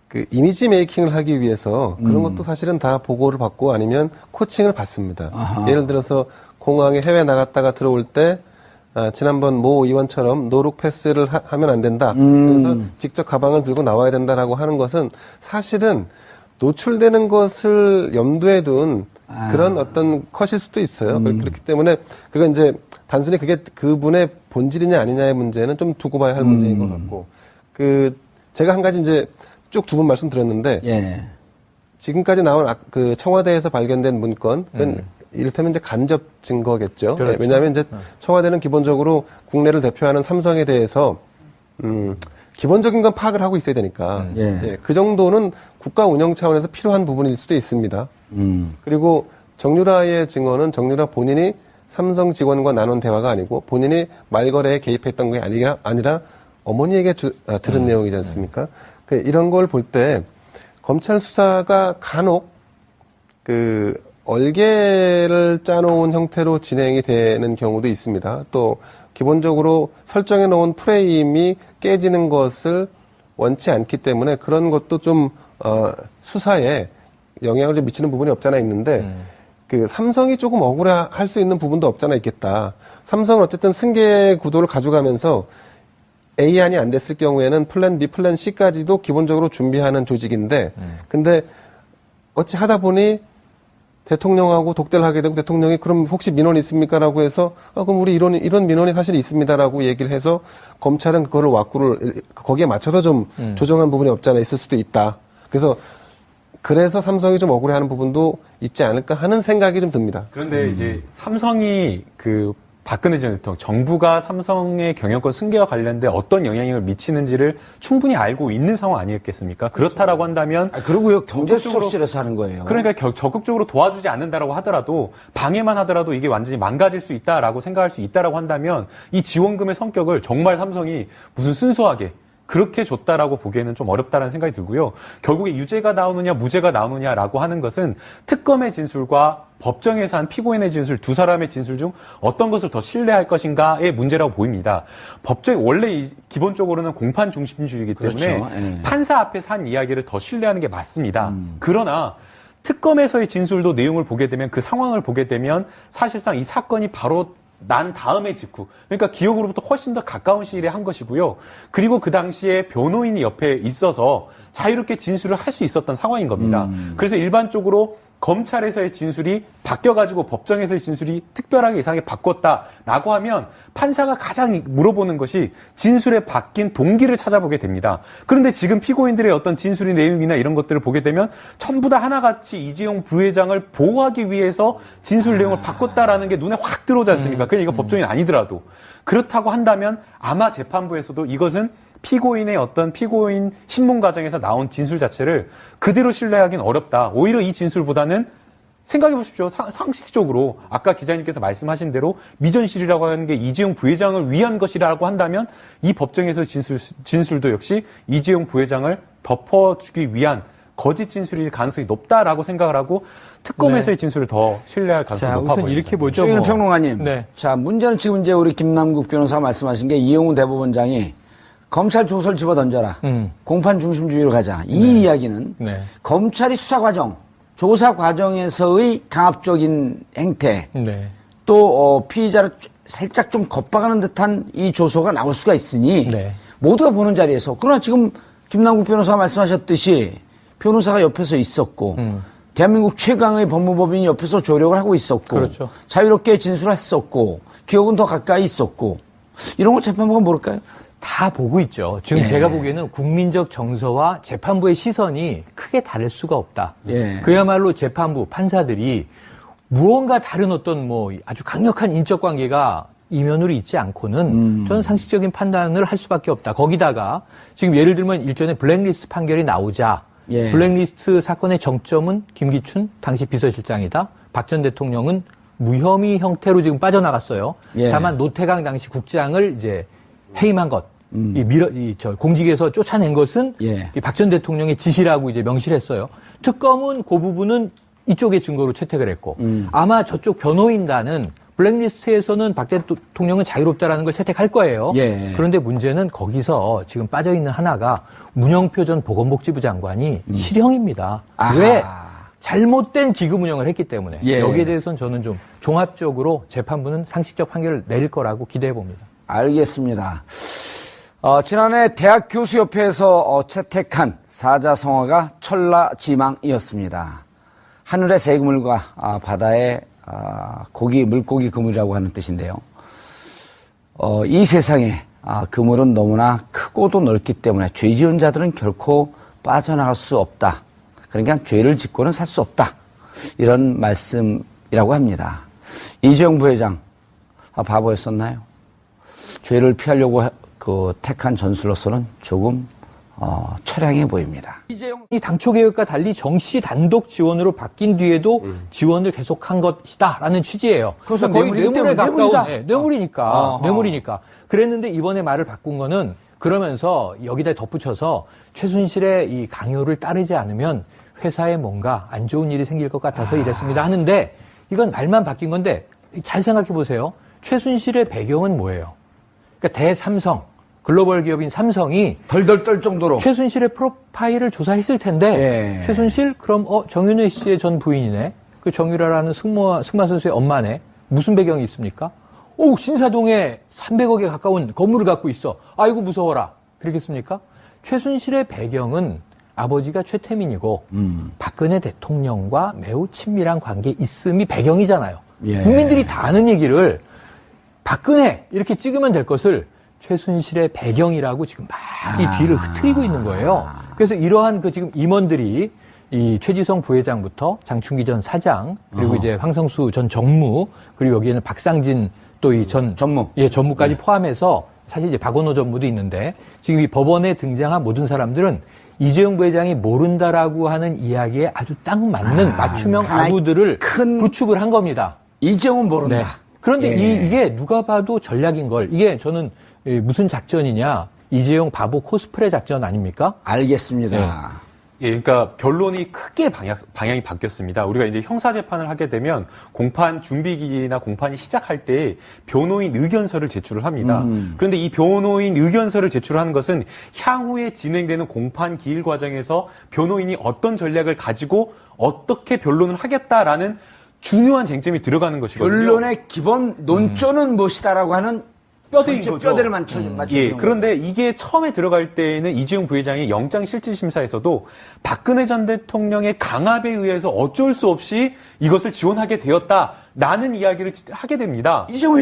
그 이미지 메이킹을 하기 위해서 그런 것도 사실은 다 보고를 받고 아니면 코칭을 받습니다. 예를 들어서 공항에 해외 나갔다가 들어올 때 지난번 모 의원처럼 노룩 패스를 하면 안 된다. 그래서 직접 가방을 들고 나와야 된다라고 하는 것은 사실은 노출되는 것을 염두에 둔 그런 어떤 컷일 수도 있어요. 그렇기 때문에 그건 이제 단순히 그게 그분의 본질이냐 아니냐의 문제는 좀 두고 봐야 할 문제인 것 같고 제가 한 가지 이제 쭉 두 분 말씀드렸는데 지금까지 나온 그 청와대에서 발견된 문건 이를테면 이제 간접 증거겠죠. 그렇죠. 왜냐하면 이제 청와대는 기본적으로 국내를 대표하는 삼성에 대해서 기본적인 건 파악을 하고 있어야 되니까 그 정도는 국가 운영 차원에서 필요한 부분일 수도 있습니다. 그리고 정유라의 증언은 정유라 본인이 삼성 직원과 나눈 대화가 아니고 본인이 말거래에 개입했던 게 아니라 어머니에게 들은 내용이지 않습니까? 이런 걸 볼 때 검찰 수사가 간혹 얼개를 짜놓은 형태로 진행이 되는 경우도 있습니다. 또 기본적으로 설정해 놓은 프레임이 깨지는 것을 원치 않기 때문에 그런 것도 좀 수사에 영향을 좀 미치는 부분이 없잖아 있는데 삼성이 조금 억울할 수 있는 부분도 없잖아 있겠다. 삼성은 어쨌든 승계 구도를 가져가면서 A안이 안 됐을 경우에는 플랜 B, 플랜 C까지도 기본적으로 준비하는 조직인데 근데 어찌 하다 보니 대통령하고 독대를 하게 되고 대통령이 그럼 혹시 민원이 있습니까? 라고 해서 그럼 우리 이런 민원이 사실 있습니다라고 얘기를 해서 검찰은 그거를 거기에 맞춰서 좀 조정한 부분이 없잖아 있을 수도 있다. 그래서 삼성이 좀 억울해하는 부분도 있지 않을까 하는 생각이 좀 듭니다. 그런데 이제 삼성이 박근혜 전 대통령, 정부가 삼성의 경영권 승계와 관련된 어떤 영향을 미치는지를 충분히 알고 있는 상황 아니겠습니까? 그렇다라고 한다면. 그러고요, 경제수석실에서 하는 거예요. 그러니까 적극적으로 도와주지 않는다라고 하더라도, 방해만 하더라도 이게 완전히 망가질 수 있다라고 생각할 수 있다라고 한다면, 이 지원금의 성격을 정말 삼성이 무슨 순수하게 그렇게 줬다라고 보기에는 좀 어렵다는 생각이 들고요. 결국에 유죄가 나오느냐 무죄가 나오느냐라고 하는 것은 특검의 진술과 법정에서 한 피고인의 진술, 두 사람의 진술 중 어떤 것을 더 신뢰할 것인가의 문제라고 보입니다. 법정 원래 기본적으로는 공판 중심주의이기 때문에 그렇죠. 판사 앞에서 한 이야기를 더 신뢰하는 게 맞습니다. 그러나 특검에서의 진술도 내용을 보게 되면 그 상황을 보게 되면 사실상 이 사건이 바로 난 다음의 직후, 그러니까 기억으로부터 훨씬 더 가까운 시일에 한 것이고요. 그리고 그 당시에 변호인이 옆에 있어서 자유롭게 진술을 할 수 있었던 상황인 겁니다. 그래서 일반적으로 검찰에서의 진술이 바뀌어가지고 법정에서의 진술이 특별하게 이상하게 바꿨다라고 하면 판사가 가장 물어보는 것이 진술에 바뀐 동기를 찾아보게 됩니다. 그런데 지금 피고인들의 어떤 진술의 내용이나 이런 것들을 보게 되면 전부 다 하나같이 이재용 부회장을 보호하기 위해서 진술 내용을 바꿨다라는 게 눈에 확 들어오지 않습니까? 그냥 이거 법정이 아니더라도. 그렇다고 한다면 아마 재판부에서도 이것은 피고인의 어떤 피고인 신문 과정에서 나온 진술 자체를 그대로 신뢰하기는 어렵다. 오히려 이 진술보다는 생각해 보십시오. 상식적으로 아까 기자님께서 말씀하신 대로 미전실이라고 하는 게 이재용 부회장을 위한 것이라고 한다면 이 법정에서 진술도 역시 이재용 부회장을 덮어주기 위한 거짓 진술일 가능성이 높다라고 생각을 하고 특검에서의 진술을 더 신뢰할 가능성이 높아 보입니다. 우선 이렇게 보죠. 최근에 평론가님. 네. 자, 문제는 지금 이제 우리 김남국 변호사가 말씀하신 게 이용우 대법원장이 검찰 조서를 집어던져라. 공판 중심주의로 가자. 이 이야기는 검찰이 수사 과정, 조사 과정에서의 강압적인 행태, 또 피의자를 살짝 좀 겁박하는 듯한 이 조서가 나올 수가 있으니 모두가 보는 자리에서. 그러나 지금 김남국 변호사가 말씀하셨듯이 변호사가 옆에서 있었고 대한민국 최강의 법무법인이 옆에서 조력을 하고 있었고 그렇죠. 자유롭게 진술했었고 기억은 더 가까이 있었고 이런 걸 재판부가 모를까요? 다 보고 있죠. 지금 제가 보기에는 국민적 정서와 재판부의 시선이 크게 다를 수가 없다. 그야말로 재판부, 판사들이 무언가 다른 어떤 뭐 아주 강력한 인적 관계가 이면으로 있지 않고는 저는 상식적인 판단을 할 수밖에 없다. 거기다가 지금 예를 들면 일전에 블랙리스트 판결이 나오자 블랙리스트 사건의 정점은 김기춘 당시 비서실장이다. 박 전 대통령은 무혐의 형태로 지금 빠져나갔어요. 다만 노태강 당시 국장을 이제 해임한 것. 공직에서 쫓아낸 것은 박 전 대통령의 지시라고 이제 명시를 했어요. 특검은 그 부분은 이쪽의 증거로 채택을 했고 아마 저쪽 변호인단은 블랙리스트에서는 박 대통령은 자유롭다라는 걸 채택할 거예요. 그런데 문제는 거기서 지금 빠져있는 하나가 문영표 전 보건복지부 장관이 실형입니다. 왜? 잘못된 기금 운영을 했기 때문에 여기에 대해서는 저는 좀 종합적으로 재판부는 상식적 판결을 내릴 거라고 기대해 봅니다. 알겠습니다. 지난해 대학교수협회에서 채택한 사자성어가 천라지망이었습니다. 하늘의 새 그물과 바다의 물고기 그물이라고 하는 뜻인데요. 이 세상에 그물은 너무나 크고도 넓기 때문에 죄 지은 자들은 결코 빠져나갈 수 없다. 그러니까 죄를 짓고는 살 수 없다. 이런 말씀이라고 합니다. 이재용 부회장 바보였었나요? 죄를 피하려고 택한 전술로서는 조금 처량해 보입니다. 이 당초 계획과 달리 정시 단독 지원으로 바뀐 뒤에도 지원을 계속한 것이다라는 취지예요. 그래서 거의 뇌물에 가까운 뇌물이니까. 뇌물이니까. 그랬는데 이번에 말을 바꾼 거는 그러면서 여기다 덧붙여서 최순실의 이 강요를 따르지 않으면 회사에 뭔가 안 좋은 일이 생길 것 같아서 이랬습니다 하는데 이건 말만 바뀐 건데 잘 생각해 보세요. 최순실의 배경은 뭐예요? 그러니까 대삼성 글로벌 기업인 삼성이 덜덜 떨 정도로 최순실의 프로파일을 조사했을 텐데 최순실 그럼 정윤회 씨의 전 부인이네. 그 정유라라는 승마 선수의 엄마네. 무슨 배경이 있습니까? 신사동에 300억에 가까운 건물을 갖고 있어. 아이고 무서워라. 그러겠습니까? 최순실의 배경은 아버지가 최태민이고 박근혜 대통령과 매우 친밀한 관계 있음이 배경이잖아요. 국민들이 다 아는 얘기를 박근혜 이렇게 찍으면 될 것을 최순실의 배경이라고 지금 막 이 뒤를 흐트리고 있는 거예요. 그래서 이러한 지금 임원들이 이 최지성 부회장부터 장충기 전 사장 그리고 이제 황성수 전 정무 그리고 여기에는 박상진 또 이 전 전무까지 포함해서 사실 이제 박원호 전무도 있는데 지금 이 법원에 등장한 모든 사람들은 이재용 부회장이 모른다라고 하는 이야기에 아주 딱 맞는 맞춤형 아구들을 구축을 한 겁니다. 이재용은 모른다. 그런데 이게 누가 봐도 전략인 걸. 이게 저는 무슨 작전이냐. 이재용 바보 코스프레 작전 아닙니까? 알겠습니다. 예, 그러니까 변론이 크게 방향이 바뀌었습니다. 우리가 이제 형사 재판을 하게 되면 공판 준비 기일이나 공판이 시작할 때 변호인 의견서를 제출을 합니다. 그런데 이 변호인 의견서를 제출하는 것은 향후에 진행되는 공판 기일 과정에서 변호인이 어떤 전략을 가지고 어떻게 변론을 하겠다라는 중요한 쟁점이 들어가는 것이거든요. 변론의 기본 논조는 무엇이다라고 하는 뼈대인 거죠. 뼈대를 맞춰주는 예, 그런데 이게 처음에 들어갈 때에는 이재용 부회장이 영장실질심사에서도 박근혜 전 대통령의 강압에 의해서 어쩔 수 없이 이것을 지원하게 되었다라는 이야기를 하게 됩니다. 이재용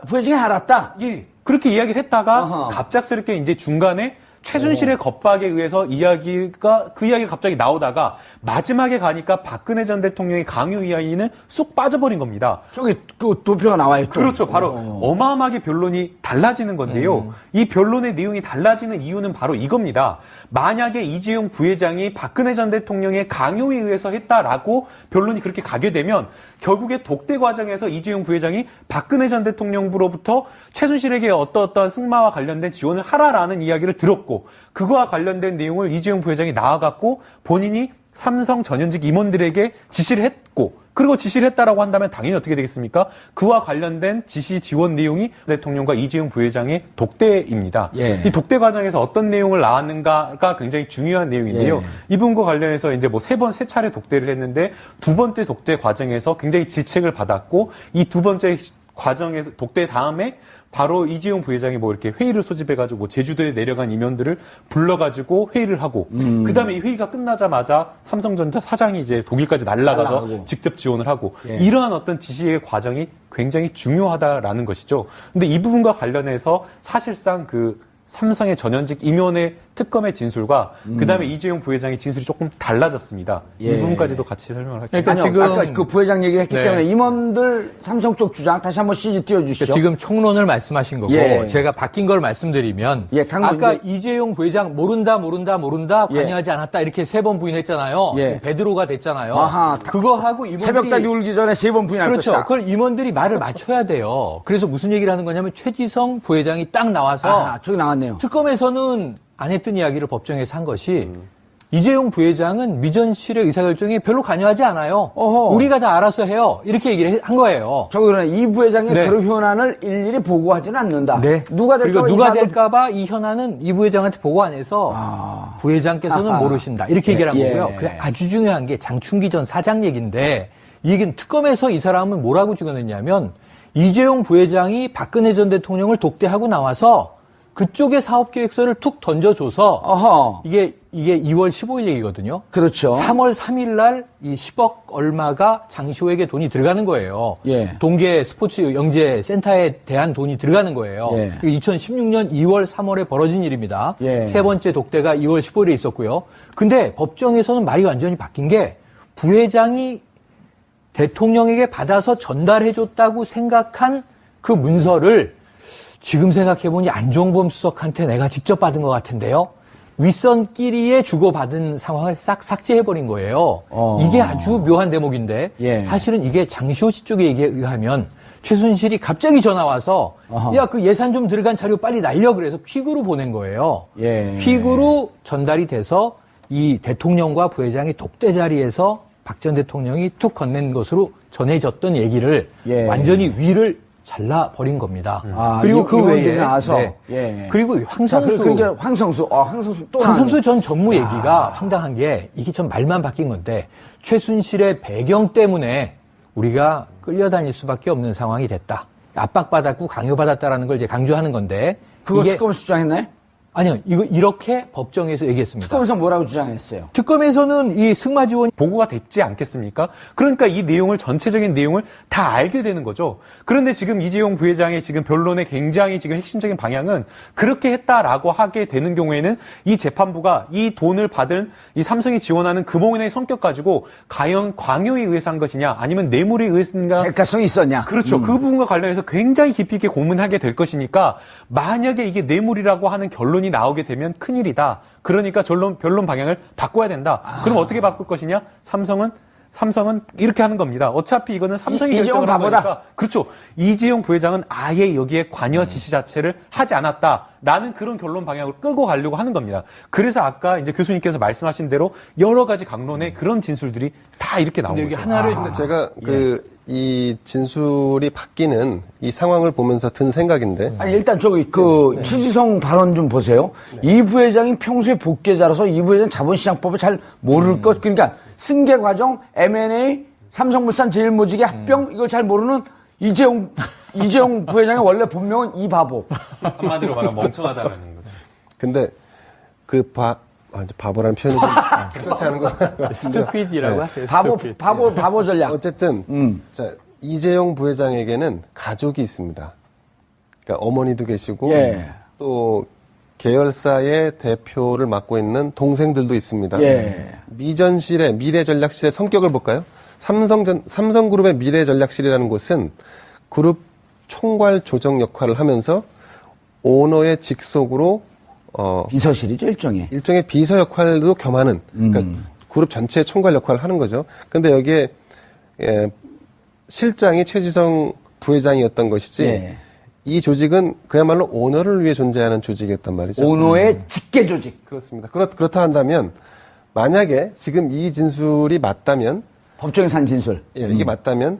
부회장이 알았다. 예, 그렇게 이야기를 했다가 어허. 갑작스럽게 이제 중간에 최순실의 겁박에 의해서 그 이야기가 갑자기 나오다가 마지막에 가니까 박근혜 전 대통령의 강요 이야기는 쑥 빠져버린 겁니다. 저기 그 도표가 나와요. 또. 그렇죠. 바로 어마어마하게 변론이 달라지는 건데요. 이 변론의 내용이 달라지는 이유는 바로 이겁니다. 만약에 이재용 부회장이 박근혜 전 대통령의 강요에 의해서 했다라고 변론이 그렇게 가게 되면 결국에 독대 과정에서 이재용 부회장이 박근혜 전 대통령으로부터 최순실에게 어떠한 승마와 관련된 지원을 하라라는 이야기를 들었고 그거와 관련된 내용을 이재용 부회장이 나와갖고 본인이 삼성 전현직 임원들에게 지시를 했고 그리고 지시를 했다라고 한다면 당연히 어떻게 되겠습니까? 그와 관련된 지시 지원 내용이 대통령과 이재용 부회장의 독대입니다. 예. 이 독대 과정에서 어떤 내용을 나왔는가가 굉장히 중요한 내용인데요. 예. 이 부분과 관련해서 이제 뭐 세 차례 독대를 했는데 두 번째 독대 과정에서 굉장히 질책을 받았고 이 두 번째 과정에서 독대 다음에 바로 이재용 부회장이 뭐 이렇게 회의를 소집해가지고 뭐 제주도에 내려간 임원들을 불러가지고 회의를 하고 그 다음에 이 회의가 끝나자마자 삼성전자 사장이 이제 독일까지 날아가서 날아가고. 직접 지원을 하고 예. 이러한 어떤 지시의 과정이 굉장히 중요하다라는 것이죠. 근데 이 부분과 관련해서 사실상 그 삼성의 전현직 임원의 특검의 진술과 그다음에 이재용 부회장의 진술이 조금 달라졌습니다. 예. 이 부분까지도 같이 설명을 할게요. 그러니까 아니요, 지금 아까 그 부회장 얘기를 했기 네. 때문에 임원들 삼성 쪽 주장 다시 한번 CG 띄워주시죠. 지금 총론을 말씀하신 거고 예. 제가 바뀐 걸 말씀드리면 예, 강문 아까 이제- 이재용 부회장 모른다 예. 관여하지 않았다 이렇게 3번 부인했잖아요. 예. 지금 베드로가 됐잖아요. 아하, 그거하고 임원들이 새벽닭이 울기 전에 3번 부인할 그렇죠. 것이다. 그걸 임원들이 말을 맞춰야 돼요. 그래서 무슨 얘기를 하는 거냐면 최지성 부회장이 딱 나와서 아하, 저기 나왔네요. 특검에서는 안 했던 이야기를 법정에서 한 것이 이재용 부회장은 미전실의 의사결정에 별로 관여하지 않아요. 어허. 우리가 다 알아서 해요. 이렇게 얘기를 한 거예요. 저기 그러네. 이 부회장의 네. 그런 현안을 일일이 보고하지는 않는다. 네. 누가 될까? 그리고 누가 될까봐 이 현안은 이 부회장한테 보고 안 해서 부회장께서는 아하. 모르신다. 이렇게 얘기를 한 예. 거고요. 근데 아주 중요한 게 장충기 전 사장 얘기인데 이 얘기는 특검에서 이 사람은 뭐라고 적어냈냐면 이재용 부회장이 박근혜 전 대통령을 독대하고 나와서 그쪽에 사업계획서를 툭 던져줘서 어허. 이게 2월 15일 얘기거든요. 그렇죠. 3월 3일 날 이 10억 얼마가 장시호에게 돈이 들어가는 거예요. 예. 동계 스포츠 영재 센터에 대한 돈이 들어가는 거예요. 예. 2016년 2월, 3월에 벌어진 일입니다. 예. 세 번째 독대가 2월 15일에 있었고요. 근데 법정에서는 말이 완전히 바뀐 게 부회장이 대통령에게 받아서 전달해줬다고 생각한 그 문서를 지금 생각해보니 안종범 수석한테 내가 직접 받은 것 같은데요. 윗선끼리에 주고받은 상황을 싹 삭제해버린 거예요. 이게 아주 묘한 대목인데 예. 사실은 이게 장시호 씨 쪽의 얘기에 의하면 최순실이 갑자기 전화 와서 어허. 야, 그 예산 좀 들어간 자료 빨리 날려 그래서 퀵으로 보낸 거예요. 예. 퀵으로 전달이 돼서 이 대통령과 부회장이 독대 자리에서 박 전 대통령이 툭 건넨 것으로 전해졌던 얘기를 예. 완전히 위를 잘라버린 겁니다. 아, 그리고 그 의원들이 외에 나와서. 네. 예. 그리고 황성수 그러니까 황성수 또 황성수 전 전무 얘기가 황당한 게 이게 전 말만 바뀐 건데 최순실의 배경 때문에 우리가 끌려다닐 수밖에 없는 상황이 됐다. 압박받았고 강요받았다라는 걸 이제 강조하는 건데 그거 이게 특검에서 주장했나요? 아니요. 이거 이렇게 법정에서 얘기했습니다. 특검에서 뭐라고 주장했어요? 특검에서는 이 승마 지원 보고가 됐지 않겠습니까? 그러니까 이 내용을 전체적인 내용을 다 알게 되는 거죠. 그런데 지금 이재용 부회장의 지금 변론의 굉장히 지금 핵심적인 방향은 그렇게 했다라고 하게 되는 경우에는 이 재판부가 이 돈을 받은 이 삼성이 지원하는 금융의 성격 가지고 과연 광요에 의해서 한 것이냐 아니면 뇌물에 의해서인가 대가성이 있었냐? 그렇죠. 그 부분과 관련해서 굉장히 깊이 있게 고민하게 될 것이니까 만약에 이게 뇌물이라고 하는 결론이 나오게 되면 큰일이다. 그러니까 변론 방향을 바꿔야 된다. 그럼 어떻게 바꿀 것이냐? 삼성은 삼성은 이렇게 하는 겁니다. 어차피 이거는 삼성이 이재용 결정을 한 바보다. 거니까. 그렇죠. 이재용 부회장은 아예 여기에 관여 지시 자체를 하지 않았다라는 그런 결론 방향으로 끌고 가려고 하는 겁니다. 그래서 아까 이제 교수님께서 말씀하신 대로 여러 가지 강론의 그런 진술들이 다 이렇게 나온 근데 거죠. 여기 하나를 근데 제가 이 진술이 바뀌는 이 상황을 보면서 든 생각인데 아니 일단 저기 최지성 발언 좀 보세요. 이 부회장이 평소에 복계자라서 이 부회장 자본시장법을 잘 모를 것. 그러니까 승계 과정, M&A, 삼성물산 제일모직의 합병 이걸 잘 모르는 이재용 부회장의 원래 본명은 이 바보. 한마디로 말하면 멍청하다라는 거죠. 근데 바보라는 표현이 좀 그렇지 않은 것 같아요. 스투피드라고 하세요. 바보 전략. 어쨌든 자, 이재용 부회장에게는 가족이 있습니다. 그러니까 어머니도 계시고 예. 또 계열사의 대표를 맡고 있는 동생들도 있습니다. 예. 미전실의 미래전략실의 성격을 볼까요? 삼성그룹의 미래전략실이라는 곳은 그룹 총괄 조정 역할을 하면서 오너의 직속으로 비서실이죠 일종의 비서 역할도 겸하는 그러니까 그룹 전체의 총괄 역할을 하는 거죠. 근데 여기에 실장이 최지성 부회장이었던 것이지 예. 이 조직은 그야말로 오너를 위해 존재하는 조직이었단 말이죠. 오너의 직계 조직. 그렇습니다. 그렇다 한다면 만약에 지금 이 진술이 맞다면 법정에 산 진술. 예, 이게 맞다면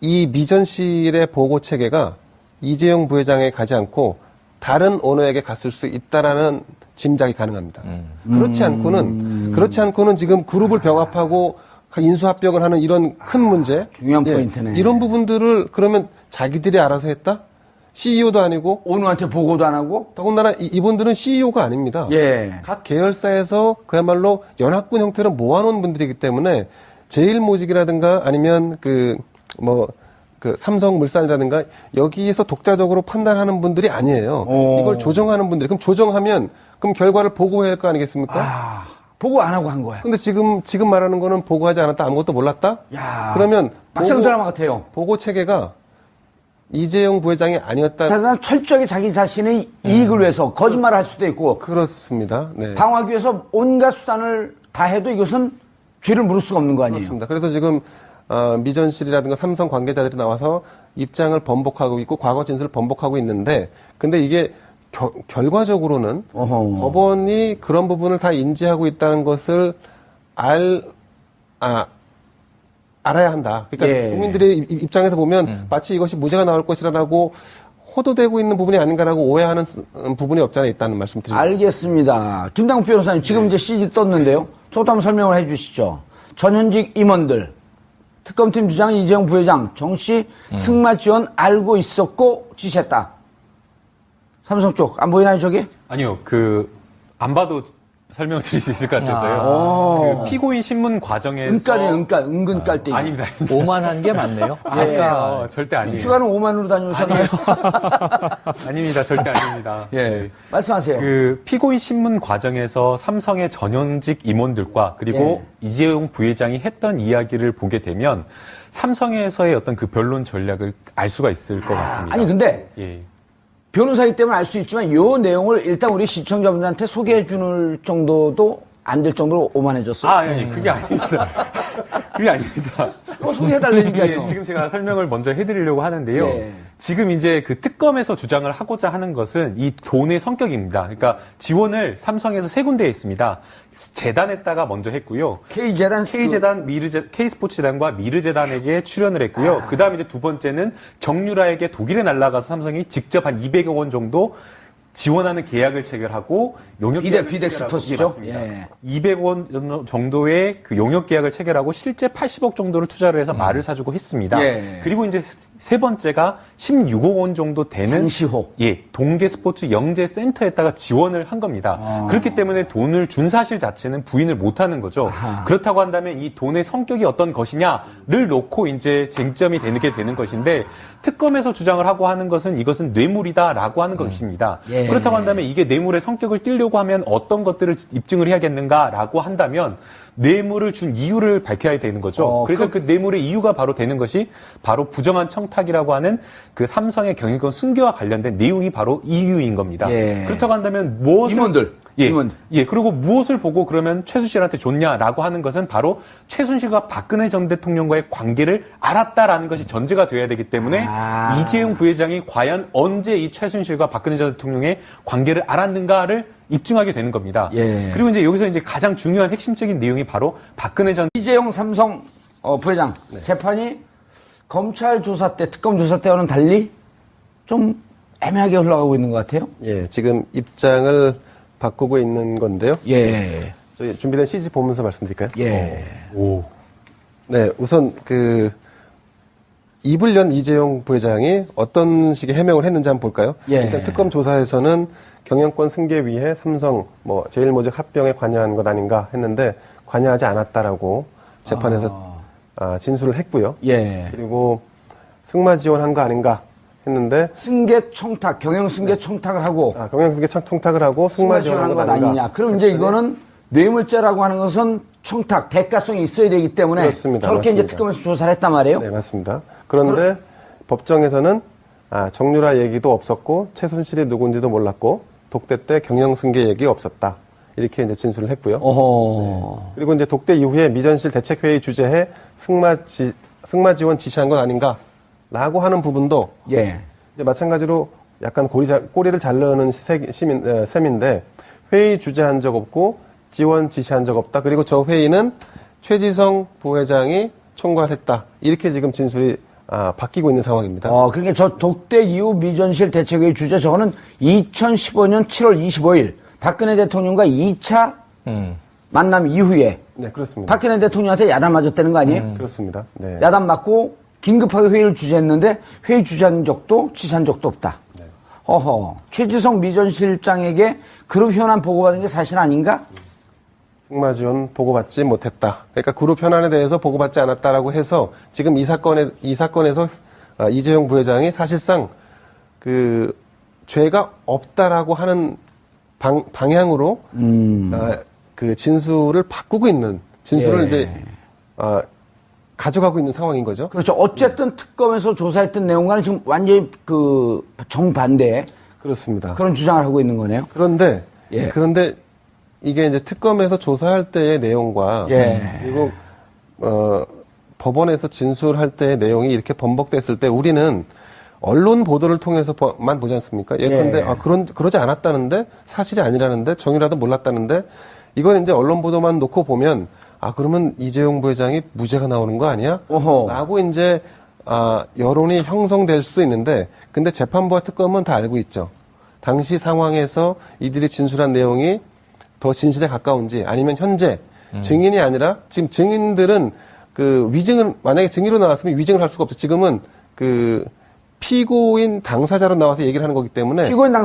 이 미전실의 보고 체계가 이재용 부회장에게 가지 않고 다른 오너에게 갔을 수 있다라는 짐작이 가능합니다. 그렇지 않고는 지금 그룹을 병합하고 인수합병을 하는 이런 큰 문제, 중요한 포인트네. 이런 부분들을 그러면 자기들이 알아서 했다? CEO도 아니고 오너한테 보고도 안 하고. 더군다나 이분들은 CEO가 아닙니다. 예. 각 계열사에서 그야말로 연합군 형태로 모아놓은 분들이기 때문에 제일모직이라든가 아니면 삼성물산이라든가 여기에서 독자적으로 판단하는 분들이 아니에요. 이걸 조정하는 분들이. 그럼 조정하면 그럼 결과를 보고해야 할 거 아니겠습니까? 보고 안 하고 한 거야. 근데 지금 말하는 거는 보고하지 않았다, 아무것도 몰랐다? 야. 그러면 막장 드라마 같아요. 보고 체계가 이재용 부회장이 아니었다. 사실 철저하게 자기 자신의 이익을 위해서 거짓말을 할 수도 있고 그렇습니다. 네. 방어하기 위해서 온갖 수단을 다 해도 이것은 죄를 물을 수가 없는 거 아니에요. 그렇습니다. 그래서 지금 미전실이라든가 삼성 관계자들이 나와서 입장을 번복하고 있고 과거 진술을 번복하고 있는데 근데 이게 결과적으로는 법원이 그런 부분을 다 인지하고 있다는 것을 알아야 한다. 그러니까 예. 국민들의 입장에서 보면 마치 이것이 무죄가 나올 것이라고 호도되고 있는 부분이 아닌가라고 오해하는 부분이 없지 않아 있다는 말씀 드립니다. 알겠습니다. 김당국 변호사님 지금 이제 CG 떴는데요. 저것도 한번 설명을 해 주시죠. 전현직 임원들 특검팀 주장 이재용 부회장 정씨 승마 지원 알고 있었고 지시했다. 삼성 쪽 안 보이나요 저기? 아니요, 안 봐도 설명을 드릴 수 있을 것 같아서요. 그 피고인 신문 과정에서. 은근 깔때기. 아닙니다. 오만한 게 맞네요. 아니요, 절대 아니에요. 휴가는 5만으로 다녀오셨나요? 아닙니다, 절대 아닙니다. 예. 말씀하세요. 그 피고인 신문 과정에서 삼성의 전현직 임원들과 그리고 이재용 부회장이 했던 이야기를 보게 되면 삼성에서의 어떤 그 변론 전략을 알 수가 있을 것 같습니다. 아니 근데 예. 변호사이기 때문에 알 수 있지만 이 내용을 일단 우리 시청자분들한테 소개해 줄 정도도 안 될 정도로 오만해졌어요. 아니, 그게 아닙니다. 그게 아닙니다. 소개해달라니까요. 지금 제가 설명을 먼저 해드리려고 하는데요. 예. 지금 이제 그 특검에서 주장을 하고자 하는 것은 이 돈의 성격입니다. 그러니까 지원을 삼성에서 세 군데에 있습니다. 재단에다가 먼저 했고요. K재단, K스포츠재단과 미르재단에게 출연을 했고요. 그 다음에 이제 두 번째는 정유라에게 독일에 날아가서 삼성이 직접 한 200억 원 정도 지원하는 계약을 체결하고 용역 계약을 비덱스포츠죠? 맞습니다. 예. 200원 정도의 그 용역 계약을 체결하고 실제 80억 정도를 투자를 해서 말을 사주고 했습니다. 예. 그리고 이제 세 번째가 16억 원 정도 되는 장시호. 동계 스포츠 영재 센터에다가 지원을 한 겁니다. 그렇기 때문에 돈을 준 사실 자체는 부인을 못 하는 거죠. 그렇다고 한다면 이 돈의 성격이 어떤 것이냐를 놓고 이제 쟁점이 되게 되는 것인데 특검에서 주장을 하고 하는 것은 이것은 뇌물이다라고 하는 것입니다. 예. 그렇다고 한다면 이게 뇌물의 성격을 띠려고 하면 어떤 것들을 입증을 해야겠는가라고 한다면 뇌물을 준 이유를 밝혀야 되는 거죠. 그래서 그 뇌물의 이유가 바로 되는 것이 바로 부정한 청탁이라고 하는 그 삼성의 경영권 승계와 관련된 내용이 바로 이유인 겁니다. 예. 그렇다고 한다면 무엇을 임원. 예, 그리고 무엇을 보고 그러면 최순실한테 줬냐라고 하는 것은 바로 최순실과 박근혜 전 대통령과의 관계를 알았다라는 것이 전제가 돼야 되기 때문에 이재용 부회장이 과연 언제 이 최순실과 박근혜 전 대통령의 관계를 알았는가를 입증하게 되는 겁니다. 예. 그리고 이제 여기서 이제 가장 중요한 핵심적인 내용이 바로 박근혜 전 이재용 삼성 부회장 재판이 검찰 조사 때, 특검 조사 때와는 달리 좀 애매하게 흘러가고 있는 것 같아요. 예, 지금 입장을 바꾸고 있는 건데요. 예. 저희 준비된 CG 보면서 말씀드릴까요? 예. 오. 네, 우선 입을 연 이재용 부회장이 어떤 식의 해명을 했는지 한번 볼까요? 예. 일단 특검 조사에서는 경영권 승계 위해 삼성, 제일모직 합병에 관여한 것 아닌가 했는데 관여하지 않았다라고 재판에서 진술을 했고요. 예. 그리고 승마 지원한 거 아닌가 했는데 승계 청탁, 경영 승계 청탁을 하고 경영 승계 청탁을 하고 승마 지원한 것 아닌가. 그럼 이제 이거는 뇌물죄라고 하는 것은 청탁, 대가성이 있어야 되기 때문에 그렇습니다. 저렇게 맞습니다. 이제 특검에서 조사를 했단 말이에요. 네, 맞습니다. 그런데 법정에서는 정유라 얘기도 없었고 최순실이 누군지도 몰랐고 독대 때 경영 승계 얘기 없었다. 이렇게 이제 진술을 했고요. 어허. 네. 그리고 이제 독대 이후에 미전실 대책회의 주재해 승마 지원 지시한 건 아닌가라고 하는 부분도 예. 이제 마찬가지로 약간 꼬리를 잘 넣는 셈인데 회의 주재한 적 없고 지원 지시한 적 없다. 그리고 저 회의는 최지성 부회장이 총괄했다. 이렇게 지금 진술이 바뀌고 있는 상황입니다. 그러니까 저 독대 이후 미전실 대책회의 주재 저거는 2015년 7월 25일 박근혜 대통령과 2차 만남 이후에 네, 그렇습니다. 박근혜 대통령한테 야단 맞았다는 거 아니에요? 그렇습니다. 네. 야단 맞고 긴급하게 회의를 주재했는데 회의 주재한 적도 지시한 적도 없다. 네. 어허. 최지성 미전실장에게 그룹 현안 보고받은 게 사실 아닌가? 승마 지원 보고받지 못했다. 그러니까 그룹 현안에 대해서 보고받지 않았다라고 해서 지금 이 사건에서 이재용 부회장이 사실상 죄가 없다라고 하는 방향으로 그 진술을 바꾸고 있는 진술을 이제 가져가고 있는 상황인 거죠. 그렇죠. 어쨌든 특검에서 조사했던 내용과는 지금 완전히 정반대. 그렇습니다. 그런 주장을 하고 있는 거네요. 그런데 예. 이게 이제 특검에서 조사할 때의 내용과 그리고 법원에서 진술할 때의 내용이 이렇게 번복됐을 때 우리는 언론 보도를 통해서만 보지 않습니까? 예컨대 그러지 않았다는데 사실이 아니라는데 정유라도 몰랐다는데 이건 이제 언론 보도만 놓고 보면 그러면 이재용 부회장이 무죄가 나오는 거 아니야? 라고 이제 여론이 형성될 수도 있는데 근데 재판부와 특검은 다 알고 있죠. 당시 상황에서 이들이 진술한 내용이 더 진실에 가까운지 아니면 현재 증인이 아니라 지금 증인들은 만약에 증인으로 나왔으면 위증을 할 수가 없죠. 지금은 피고인 당사자로 나와서 얘기를 하는 거기 때문에 피고인 당사